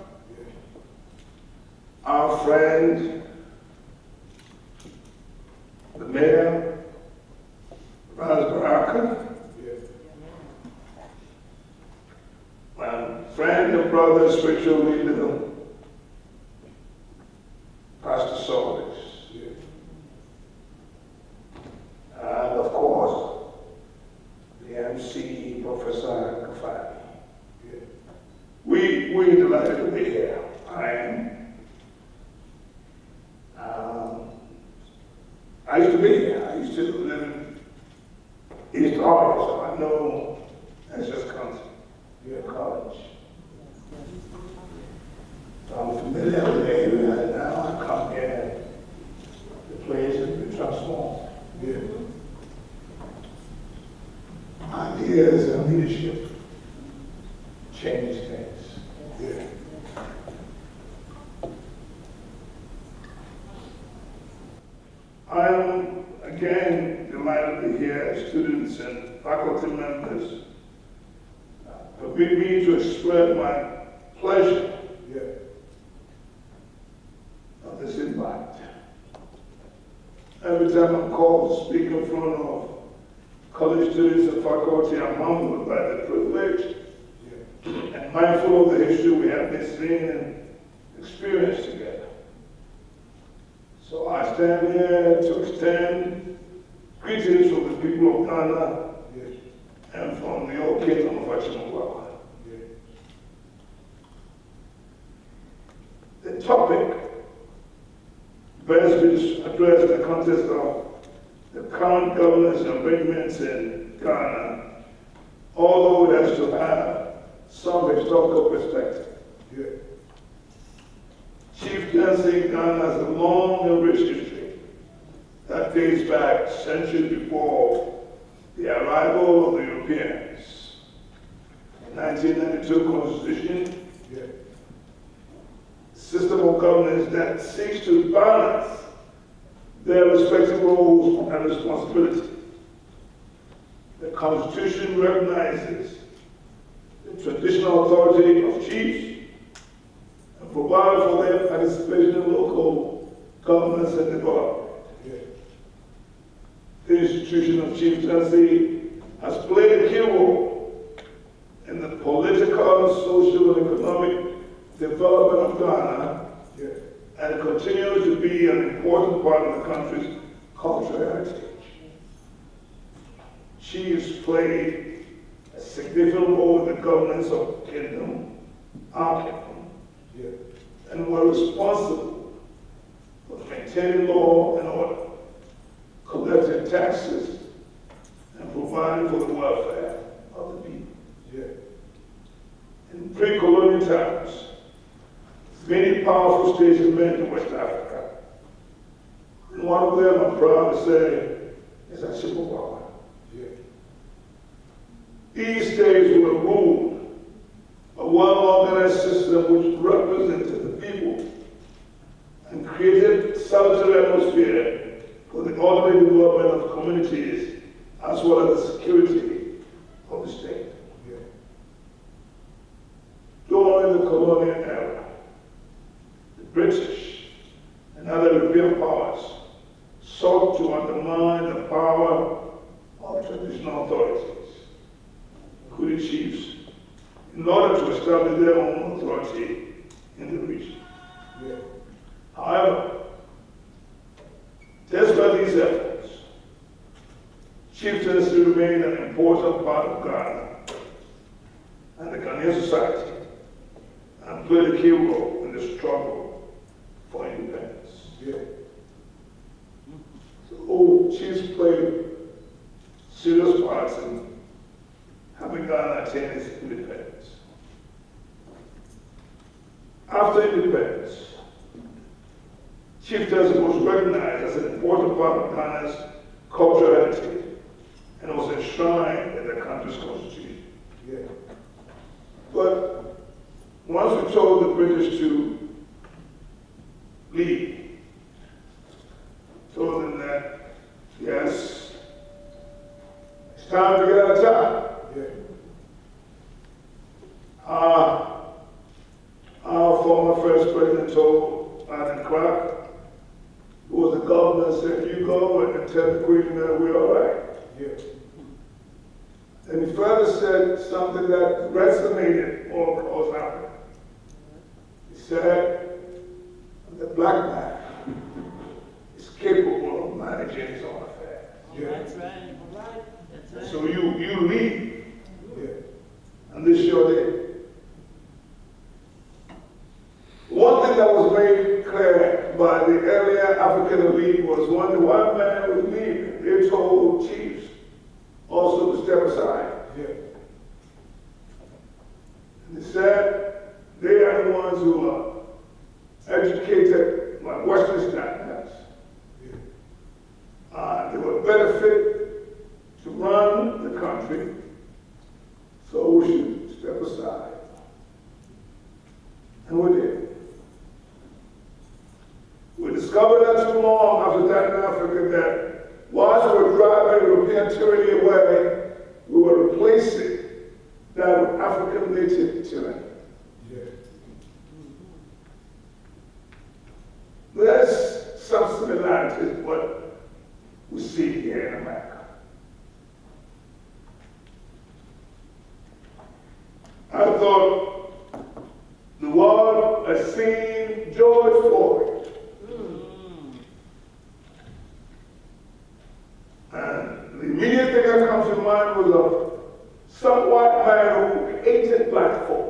our friend, the mayor, Baraka, my friend and brother, spiritual leader, Pastor Solis, and of course, the MC, Professor Kafani. We're delighted to be here. I am. I used to be here. I used to live in East Orange, so I know that's just country. You're at college. So I'm familiar with the area, and now I come here. The place has been transformed. Yeah. Ideas and leadership change things. Yeah. I am again delighted to hear students and faculty members permit me to express my pleasure of this invite. Every time I'm called to speak in front of college students and faculty, I'm humbled by the privilege and mindful of the history we have been seeing and experienced together. So I stand here to extend greetings from the people of Ghana and from the old kingdom of Okyenhene. The topic best will address the context of the current governance arrangements in Ghana, although it has to have some historical perspective. Chieftaincy in Ghana has a long and rich history that dates back centuries before the arrival of the Europeans. The 1992 Constitution, system of governance that seeks to balance their respective roles and responsibilities. The Constitution recognizes the traditional authority of chiefs and provides for their participation in local governance and development. The institution of chieftaincy has played a key role in the political, social, and economic development of Ghana, and it continues to be an important part of the country's cultural heritage. Chiefs played a significant role in the governance of the kingdom, our kingdom, and were responsible for maintaining law and order, collecting taxes, and providing for the welfare of the people. In pre-colonial times, many powerful states emerged in West Africa. And one of them, I'm proud to say, is Amoatia. These states were ruled a well-organized system which represented the people atmosphere for the orderly development of communities as well as the security of the state. During the colonial era, the British and other European powers sought to undermine the power of traditional authorities, including chiefs, in order to establish their own authority in the region. However, despite these efforts, chieftaincy remained an important part of Ghana and the Ghanaian society, and played a key role in the struggle for independence. So chiefs played serious parts in having Ghana attain its independence. After independence, chieftaincy was recognized as an important part of Ghana's cultural heritage and was enshrined in the country's constitution. But once we told the British to leave, told them that, yes, it's time to get out of town. Our former first president told Panin, who was the governor, said, you go and tell the Queen that we're all right. And he further said something that resonated all across Africa. He said, the black man is capable of managing his own affairs. That's right. All right. That's right. So you leave. And this sure did. One thing that was made clear by the earlier African elite was when the white man was leaving, they told chiefs also to step aside. And they said they are the ones who are educated by Western standards. They were better fit to run the country, so we should step aside. And we did. We discovered not too long after that in Africa that whilst we were driving European tyranny away, we were replacing that with African native tyranny. There's some similarities with what we see here in America. I thought the world has seen George Floyd. And the immediate thing that comes to mind was some white man who hated black folk.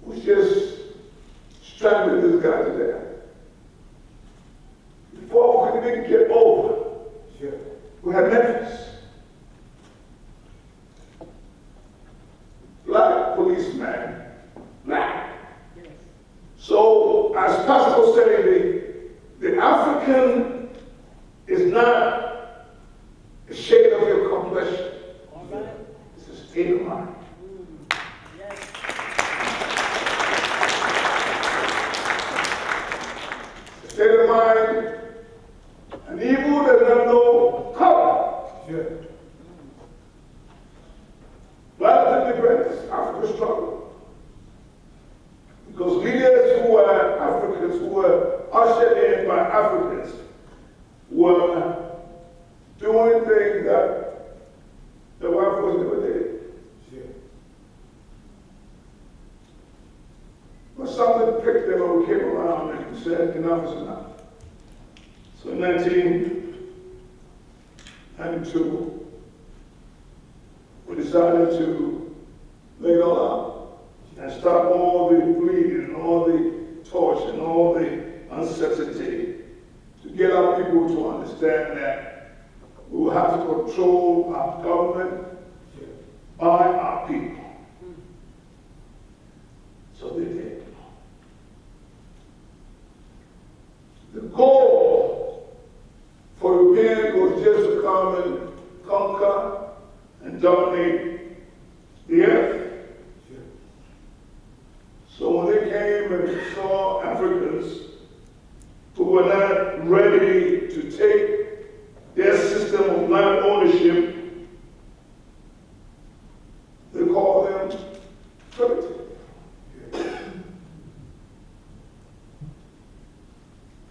Who just strangled this guy to death. Before we could even get over, we had Memphis. Black policeman, black. So, as Pastor was saying, the African is not a shade of your complexion. It's a state of mind. State of mind, and evil does not know color. Right after independence, Africa struggled. Because leaders who were Africans, who were ushered in by Africans, were doing things that the white folks never did. But something picked them and we came around and said, enough is enough. So in 1992, we decided to lay it all out and stop all the bleeding and all the torture and all the uncertainty to get our people to understand that we will have to control our government by our people. So they did. The goal for Europeans was just to come and conquer and dominate the earth. So when they came and saw Africans who were not ready to take their system of land ownership, they call them primitive.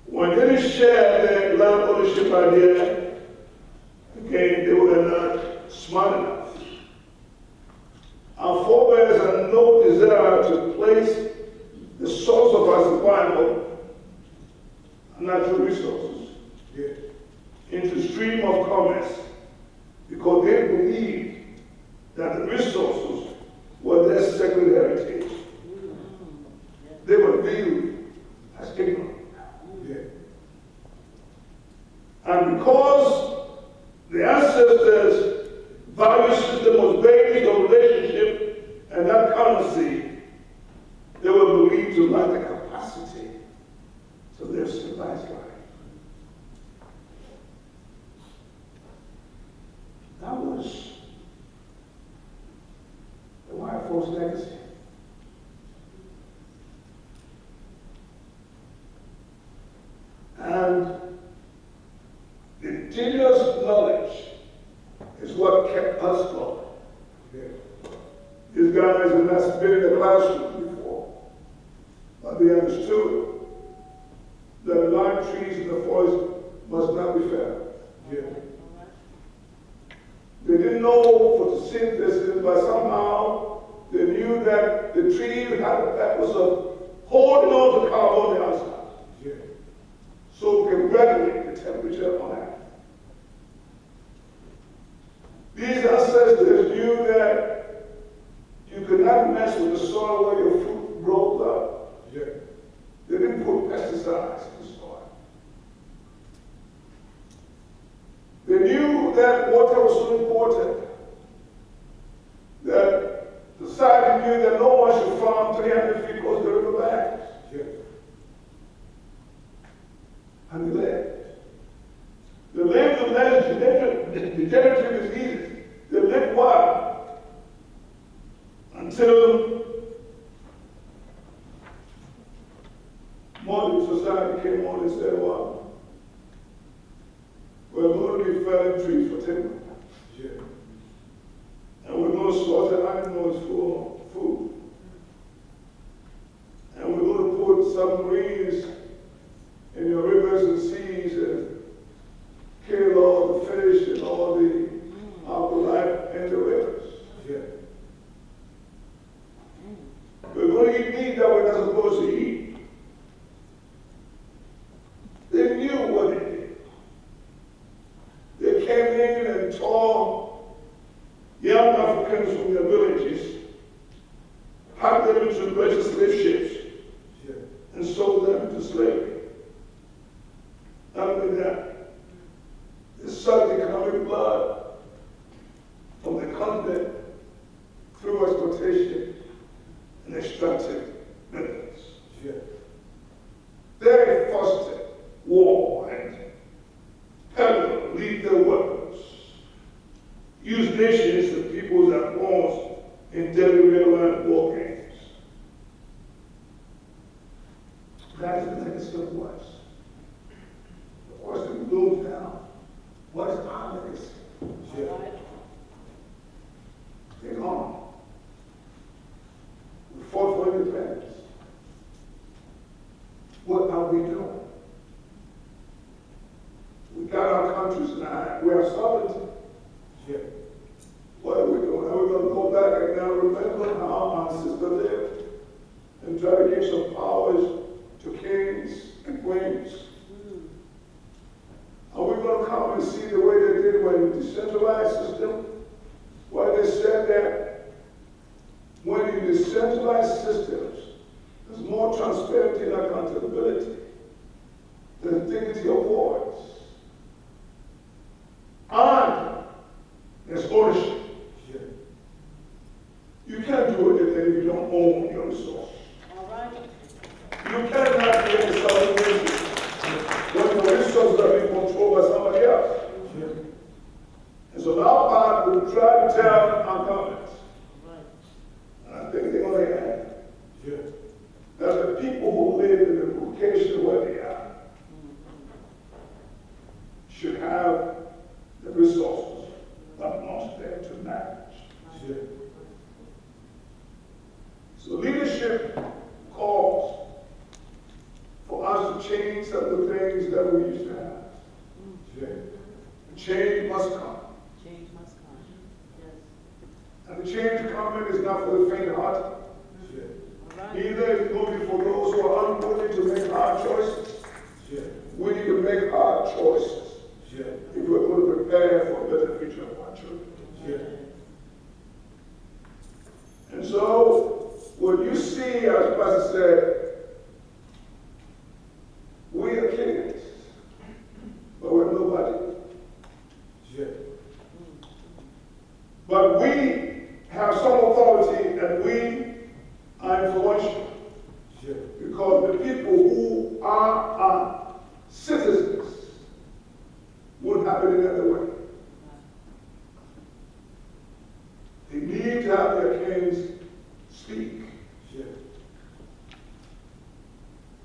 When they didn't share their land ownership idea, again, they were not smart enough. Our forebears had no desire to place the source of our survival, natural resources, into the stream of commerce, because they believed that the resources were their sacred heritage. They were viewed as ignorant. And because the ancestors' value system was based on relationship and not currency, they were believed to lack the capacity to live civilized life. That was the white folks' legacy. And the indigenous knowledge is what kept us going. These guys had not been in the classroom before, but they understood that the lime trees in the forest must not be felled. They didn't know photosynthesis, but somehow they knew that the tree had the purpose of holding on to carbon dioxide. So we can regulate the temperature on Earth. These ancestors knew that you could not mess with the soil where your fruit grows up. They didn't put pesticides in the soil. They knew that water was so important that society knew that no one should farm 300 feet close to the river banks. And they lived. They lived with less degenerative diseases. They lived well until modern society came on and said, well, we're going to be felling trees for timber. And we're going to slaughter animals for food. And we're going to put submarines in your rivers and seas and kill all the fish and all the life in the rivers. We're going to eat meat that we're not supposed to eat. They knew what they did. They came in and tore young Africans from their villages, packed them into British slave ships, and sold them into slavery. Not only that, they sucked economic blood from the continent through exploitation and extracted minerals. They fostered war and peddled lethal weapons, used nations and peoples as pawns in deadly real-life war games. That is the legacy of the West. The Western blooms down. What is our legacy? They're gone. We fought for independence. What are we doing? We got our countries now. We are sovereignty. What are we doing? Are we going to go back and now remember how our ancestors lived and try to give some powers to kings and queens? Are we going to come and see the way they did when the decentralized system? Where they said that when you decentralize systems, there's more transparency and accountability. There's dignity of voice. And there's ownership. You can't do anything if you don't own your resource. You cannot be a sovereign nation when the resources are being controlled by somebody else. And so our part will try to tell our governments, and I think they're going to have, that the people who live in the location where they are have the resources, but not there to manage. So leadership calls for us to change some of the things that we used to have. The change must come. Change must come. Yes. And the change coming is not for the faint-hearted. All right. Neither is it going to be for those who are unwilling to make hard choices. We need to make hard choices if we're going to prepare for a better future of our children. And so, what you see, as Pastor said, we are kings, but we're nobody. But we have some authority, and we are influential. Because the people who are our citizens wouldn't have it any other way. They need to have their kings speak.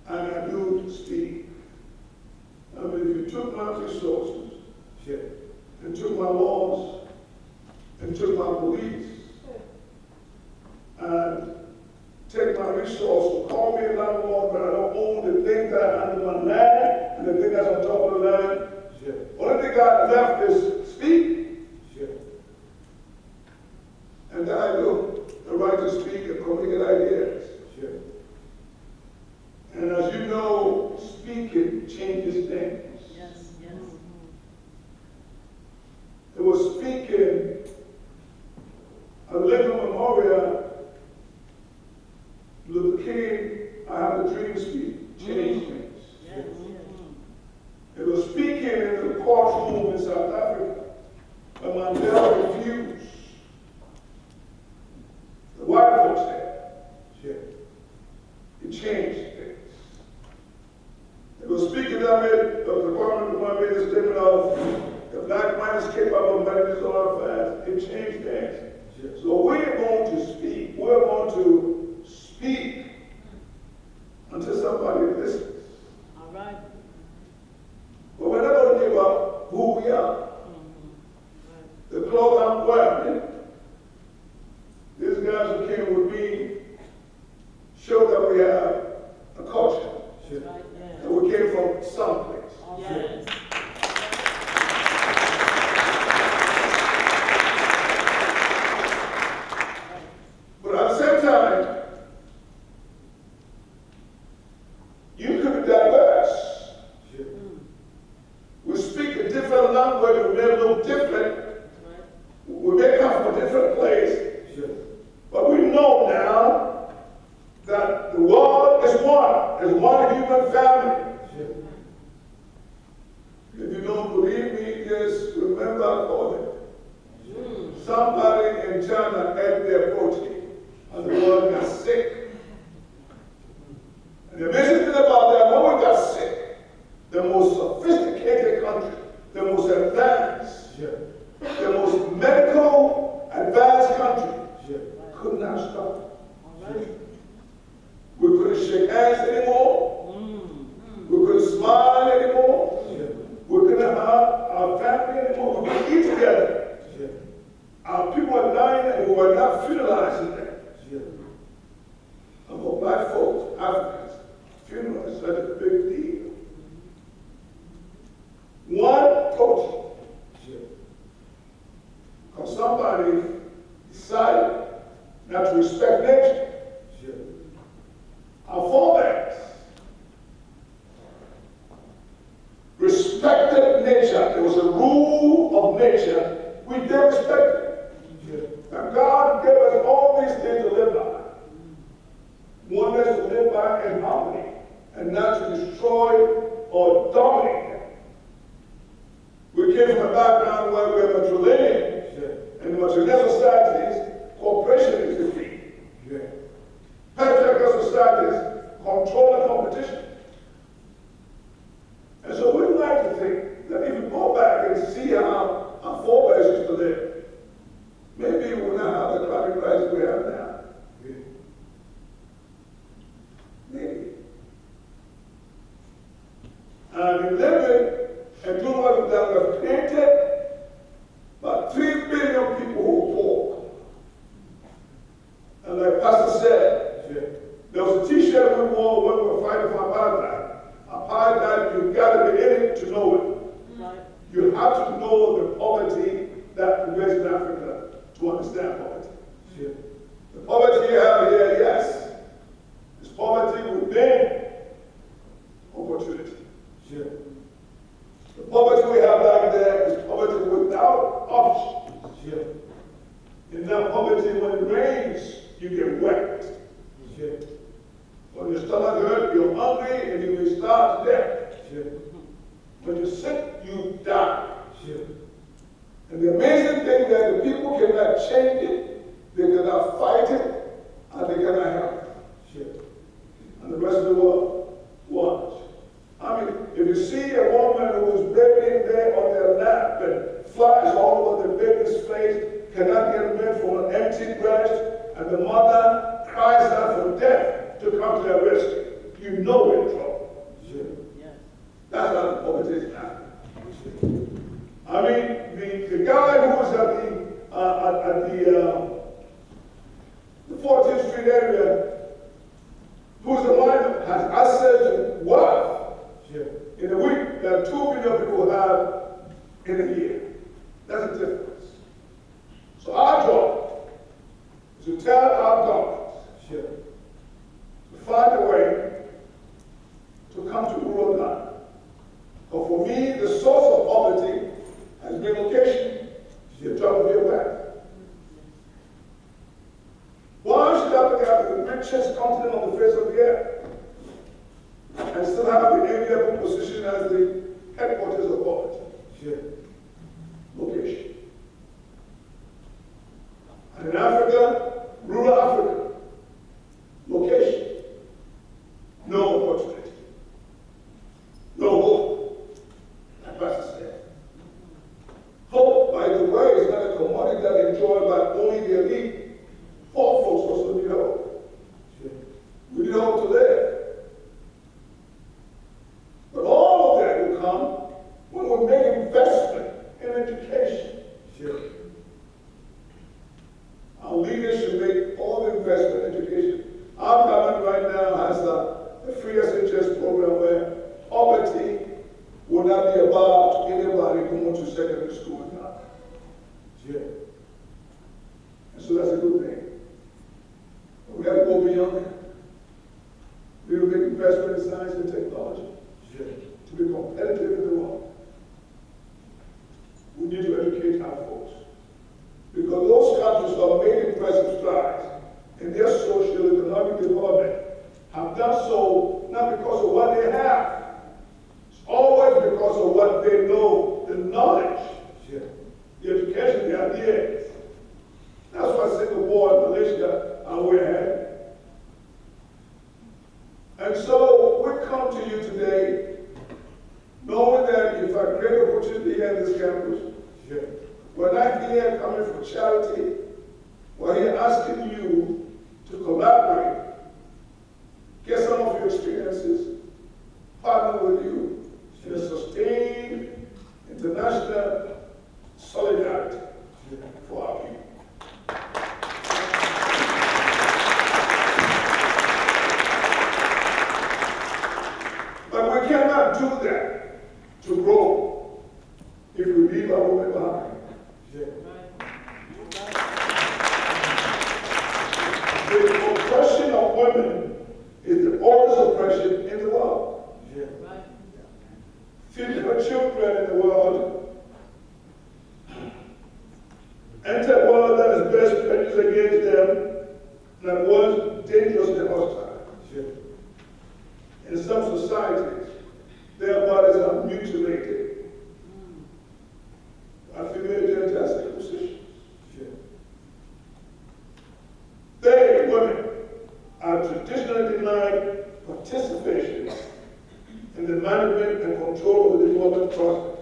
And I do speak. I mean, if you took my resources, and took my laws, and took my police, and take my resources, call me a landlord, but I don't own the thing that I under my land, and the thing that's on top of the land. Only thing I left is speak. And I do the right to speak and communicate ideas. And as you know, speaking changes things. Yes, yes. It was speaking, a living memorial, Luther King, I have a dream speak, changed things. Yes, It was speaking in the courtroom in South Africa, when Mandela refused. The white folks there. It changed things. It was speaking that made the Department made a statement of the black man is capable of making his own affairs. It changed things. So we're going to speak. We're going to speak until somebody listens. all right. But we're not going to give up who we are. The clothes I'm wearing, these guys who came with me show that we have a culture. Right, yes. That we came from someplace. Yes. But at the same time, you could be diverse. We speak a different language, we may look different, we may come from a different place, but we know now that the world is one human family. If you don't believe me, just remember I called it. Somebody in China ate their protein, and the world got sick. And the amazing thing about that, when we got sick, the most sophisticated country, the most advanced, the most medical advanced country could not stop. We couldn't shake hands anymore. We couldn't smile anymore. We couldn't have our family anymore. We couldn't eat together. Our people were dying and we were not funeralizing them. And for black folks, Africans, funeral is such a big deal. One protein. Because somebody decided not to respect nature. Our forebears respected nature. There was a rule of nature. We did respect it. And God gave us all these things to live by. One is to live by in harmony and not to destroy or dominate them. We came from a background where we were matrilineal. In the matrilineal societies, cooperation is the key. Patriarchal societies control the competition. And so we like to think that if you go back and see how our forebears used to live, understand poverty. The poverty you have here, yes, is poverty within opportunity. The poverty we have back there is poverty without options. In that poverty, when it rains, you get wet. When your stomach hurts, you're hungry and you will starve to death. When you're sick, you die. And the amazing thing that the people cannot change it, they cannot fight it, and they cannot help it. And the rest of the world, watch. I mean, if you see a woman who is bathing there on their lap and flies all over the baby's face, cannot get milk from an empty breast, and the mother cries out for death to come to their rescue, you know we're in trouble. That's how the poverty is happening. I mean, the guy who was at the 14th Street area, who's a miner, has access to wealth in a week that 2 billion people have in a year. That's the difference. So our job is to tell our governments to find a way to come to rural land. But for me, the source of poverty has been location. You're trying to be aware. Why should Africa have the richest continent on the face of the earth and still have the enviable position as the headquarters of poverty? Location. And in Africa, rural Africa, location. No opportunity. No hope. Like Pastor said. Hope, by the way, is not a commodity that is enjoyed by only the elite. Poor folks also need hope. We need hope to live. But all of that will come when we make investment in education. Our leaders should make all the investment in education. Our government right now has a free SHS program where poverty will not be about anybody going to secondary school now. And so that's a good thing. But we have to go beyond that. We will make investment in science and technology to be competitive in the world. We need to educate our folks. Because those countries that have made impressive strides in their social and economic development have done so not because of what they have. It's always because of what they know, the knowledge, the education, the ideas. That's why Singapore and Malaysia are way ahead. And so we come to you today knowing that if I create opportunity here in this campus, we're not here coming for charity. We're here asking you to collaborate, get some of your experiences, partner with you in a sustained international solidarity for our people. But we cannot do that to grow if we leave our women behind. The oppression of women is the oldest oppression in the world. Feeding her children in the world, enter a world that is best prejudiced against them, that was dangerous and hostile. In some societies, their bodies are mutilated by female genital circumcision. They, women, are traditionally denied participation in the management and control of the development process.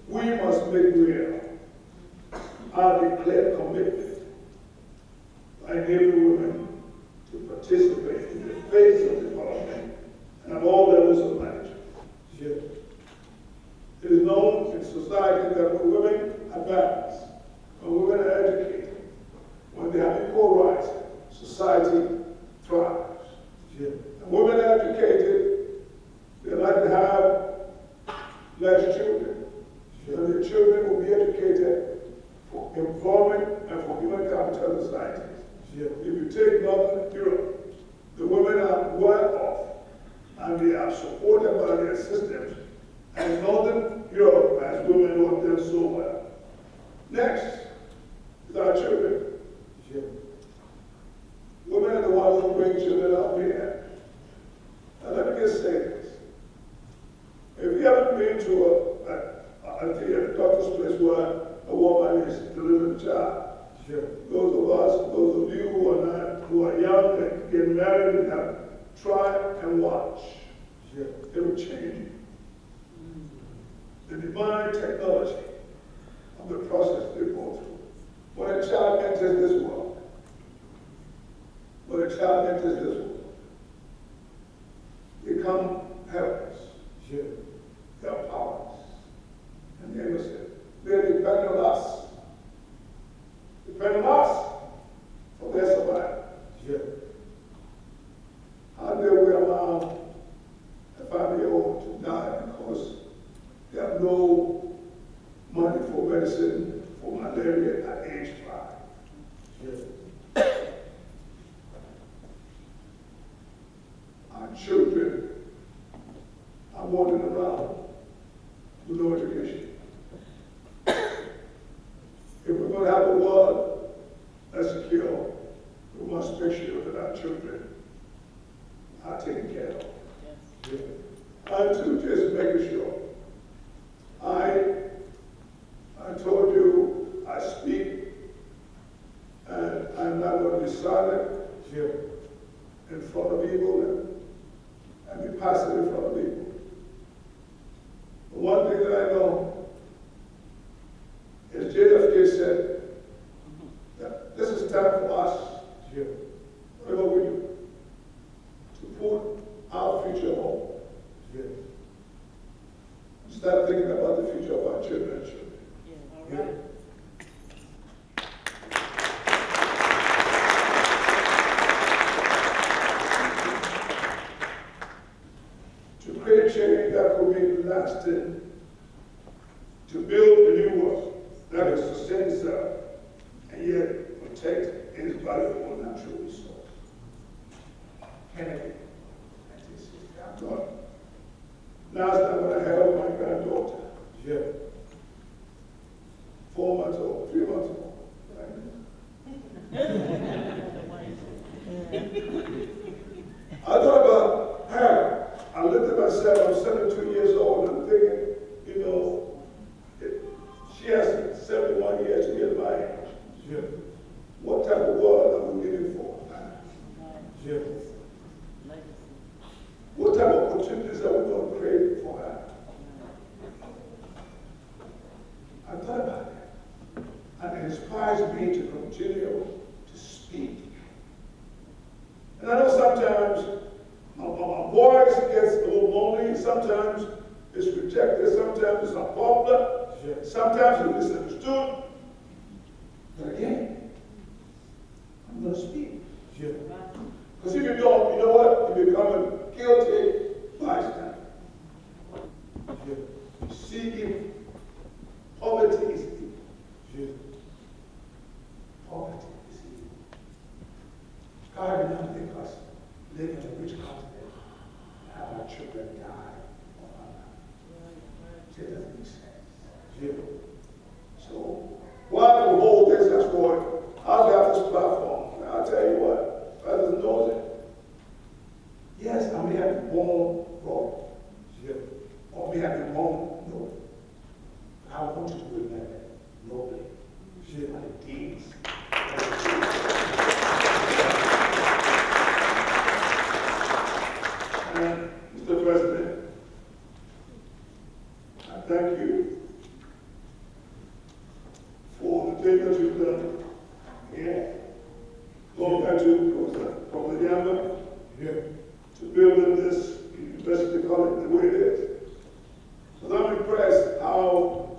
We must make real our declared commitment by enabling women to participate in the phase of development and at all levels of management. It is known in society that when women advance, when women are educated, when they have equal rights, society thrives. And women are educated, they like to have less children. And their children will be educated for employment and for human capital in society. If you take Northern Europe, the women are well off and they are supported by their systems. And Northern Europe has women who have done so well. Next is our children. Women are the ones who bring children up here. And let me just say this. If you haven't been to a doctor's place where a woman is delivering a child, those of us, those of you who are young and getting married and have tried and watch, it will change you. The divine technology of the process they go through. When a child enters this world, they come helpless. They are powerless. And the innocent. They depend on us. Depend on us for their survival. How dare we allow a 5-year-old to die because they have no money for medicine for malaria at age 5? Our children are wandering around with no education. If we're going to have a world that's secure, we must make sure that our children are taken care of. And to just making sure. I told you I speak and I'm not going to be silent in front of people and be passive in front of people. But one thing that I know is JFK said that this is time for us, whatever we do, to put our future home. Start thinking about the future of our children and children. All right. To create change that will be lasting, to build a new world that will sustain itself and yet protect its valuable natural resource. Kennedy, 1960. Last time when I held my granddaughter, 4 months old, 3 months old, I thought about her. I looked at myself, I'm 72 years old, and I'm thinking, you know, she has 71 years to get my age. What type of world are we living for? What type of opportunities are we going to create for her? I thought about it, and it inspires me to continue to speak. And I know sometimes my voice gets a little lonely, sometimes it's rejected, sometimes it's unpopular, sometimes it's misunderstood. But again, I'm going to speak. Because if you don't, you know what? You become a guilty bystander. Seeking poverty is evil. Poverty is evil. God did not make us live in a rich continent and have our children die on our land. It doesn't make sense. So, while we hold this as Lord, I'll have this platform, and I'll tell you what, God doesn't know it. Yes, I may have been born wrong. Or may have been born noble. I want you to remember nobly. And the deeds. And Mr. President, I thank you for the thing that you've done here. Going back to from the Yamba to building this university college the way it is. But I'm impressed how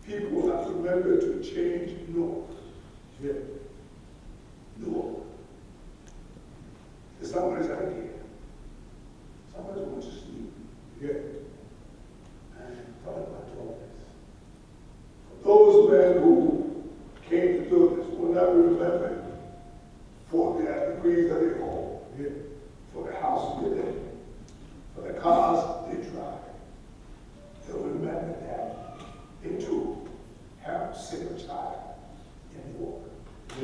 people have remembered to change North. North. It's somebody's idea. Somebody wants to sleep. And thought about all this. For those those men who came to do this will never remember for their degrees that they hold, for the houses they live in, for the cars they drive. They'll remember that they too have a single child in the war.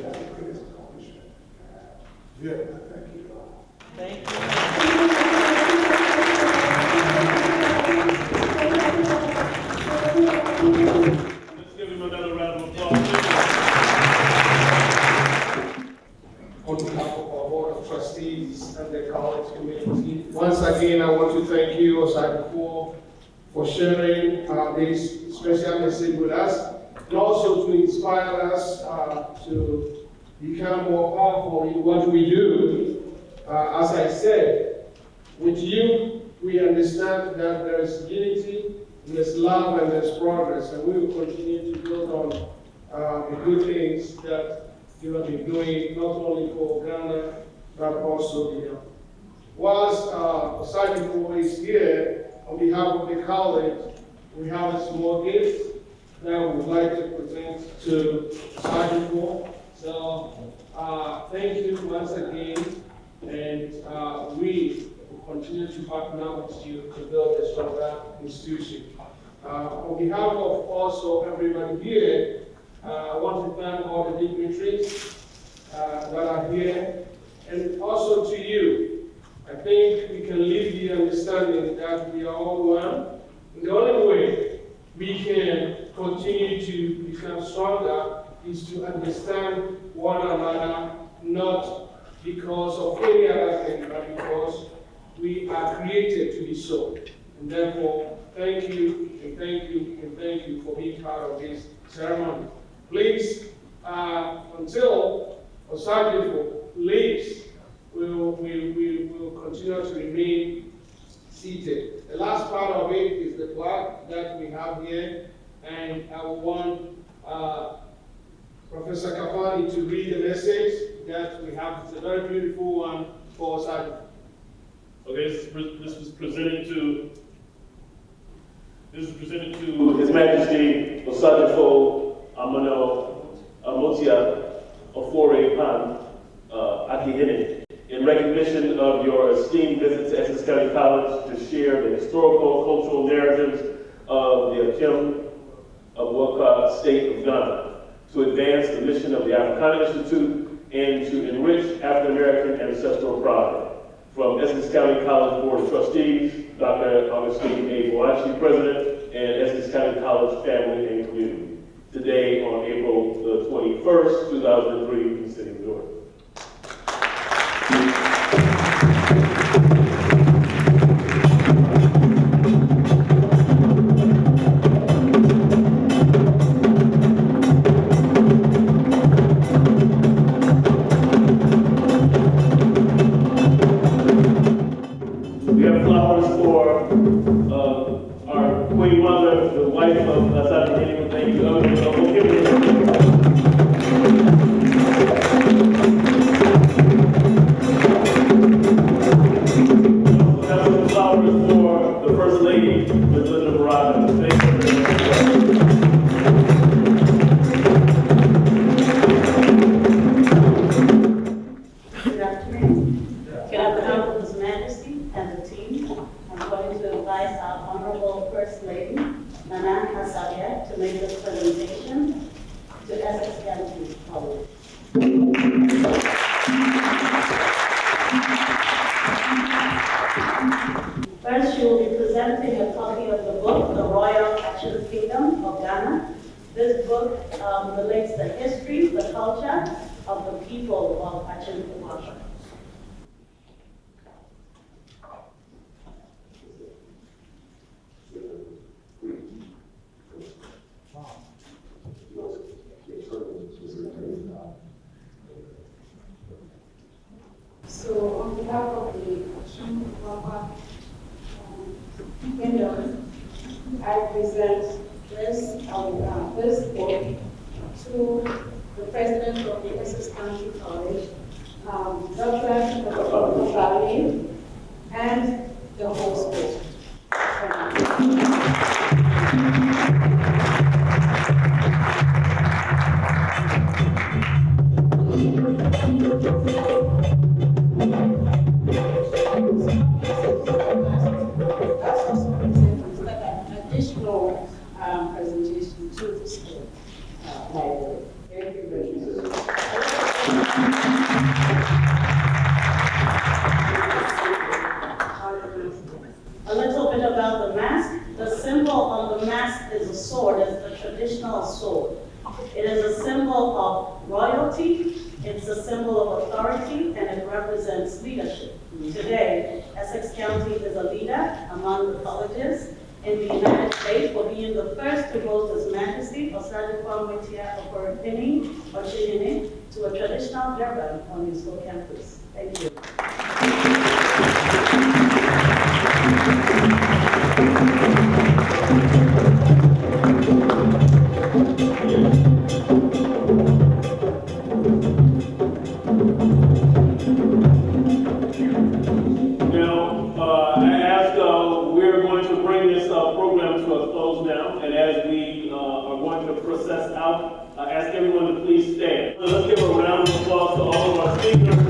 That's the greatest accomplishment. Thank you, God. Thank you. Let's give him another round of applause. On behalf of our Board of Trustees and the college community, once again, I want to thank you, Osagyefuo, for sharing this special message with us, and also to inspire us to become more powerful in what we do. As I said, with you, we understand that there is unity, there's love, and there's progress, and we will continue to build on the good things that you have been doing, not only for Ghana, but also beyond. Whilst Osagyefuo is here, on behalf of the college, we have a small gift that we would like to present to Osagyefuo. So, thank you once again, and we will continue to partner with you to build a stronger institution. On behalf of also everybody here, I want to thank all the dignitaries that are here, and also to you. I think we can leave the understanding that we are all one. And the only way we can continue to become stronger is to understand one another, not because of any other thing, but because we are created to be so. And therefore, thank you, and thank you, and thank you for being part of this ceremony. Please, until Osagyefuo leaves, we will continue to remain seated. The last part of it is the plaque that we have here, and I want Professor Kapani to read the message that we have. It's a very beautiful one for Osagyefuo. Okay, this is presented to His Majesty Osagyefuo Amoatia Ofori Panin Okyenhene, in recognition of your esteemed visit to Essex County College to share the historical, cultural narratives of the Okyenhene state of Ghana, to advance the mission of the Africana Institute, and to enrich African American ancestral pride. From Essex County College Board of Trustees, Dr. Augustine A. Boachi, President, and Essex County College Family and Community. Today on April the 21st, 2003, in the city of New York. We have flowers for our Queen Mother, the wife of Osagyefuo. Thank you. We have some flowers for the First Lady, Ms. Linda Baraka. Thank you. Good afternoon. Can I behalf of His Majesty and the team, I'm going to invite our Honorable First Lady, Nana Osagyefuo, to make this presentation to Essex County College. First, she will be presenting a copy of the book, The Royal Action Kingdom of Ghana. This book relates the history, the culture of the people of Okyenhene. So on behalf of the Okyenhene Kingdom, I present this book to the President of the Essex County College, Dr. Panin, and the whole school. Thank you. my work. Thank you very much. A little bit about the mask. The symbol on the mask is a sword, it's the traditional sword. It is a symbol of royalty, it's a symbol of authority, and it represents leadership. Today, Essex County is a leader among the colleges in the United States for being the first to vote His Majesty, Osagyefuo, Ofori, Okyenhene, to a traditional durban on his school campus. Thank you. We're going to bring this program to a close now, and as we are going to process out, I ask everyone to please stand. Let's give a round of applause to all of our speakers.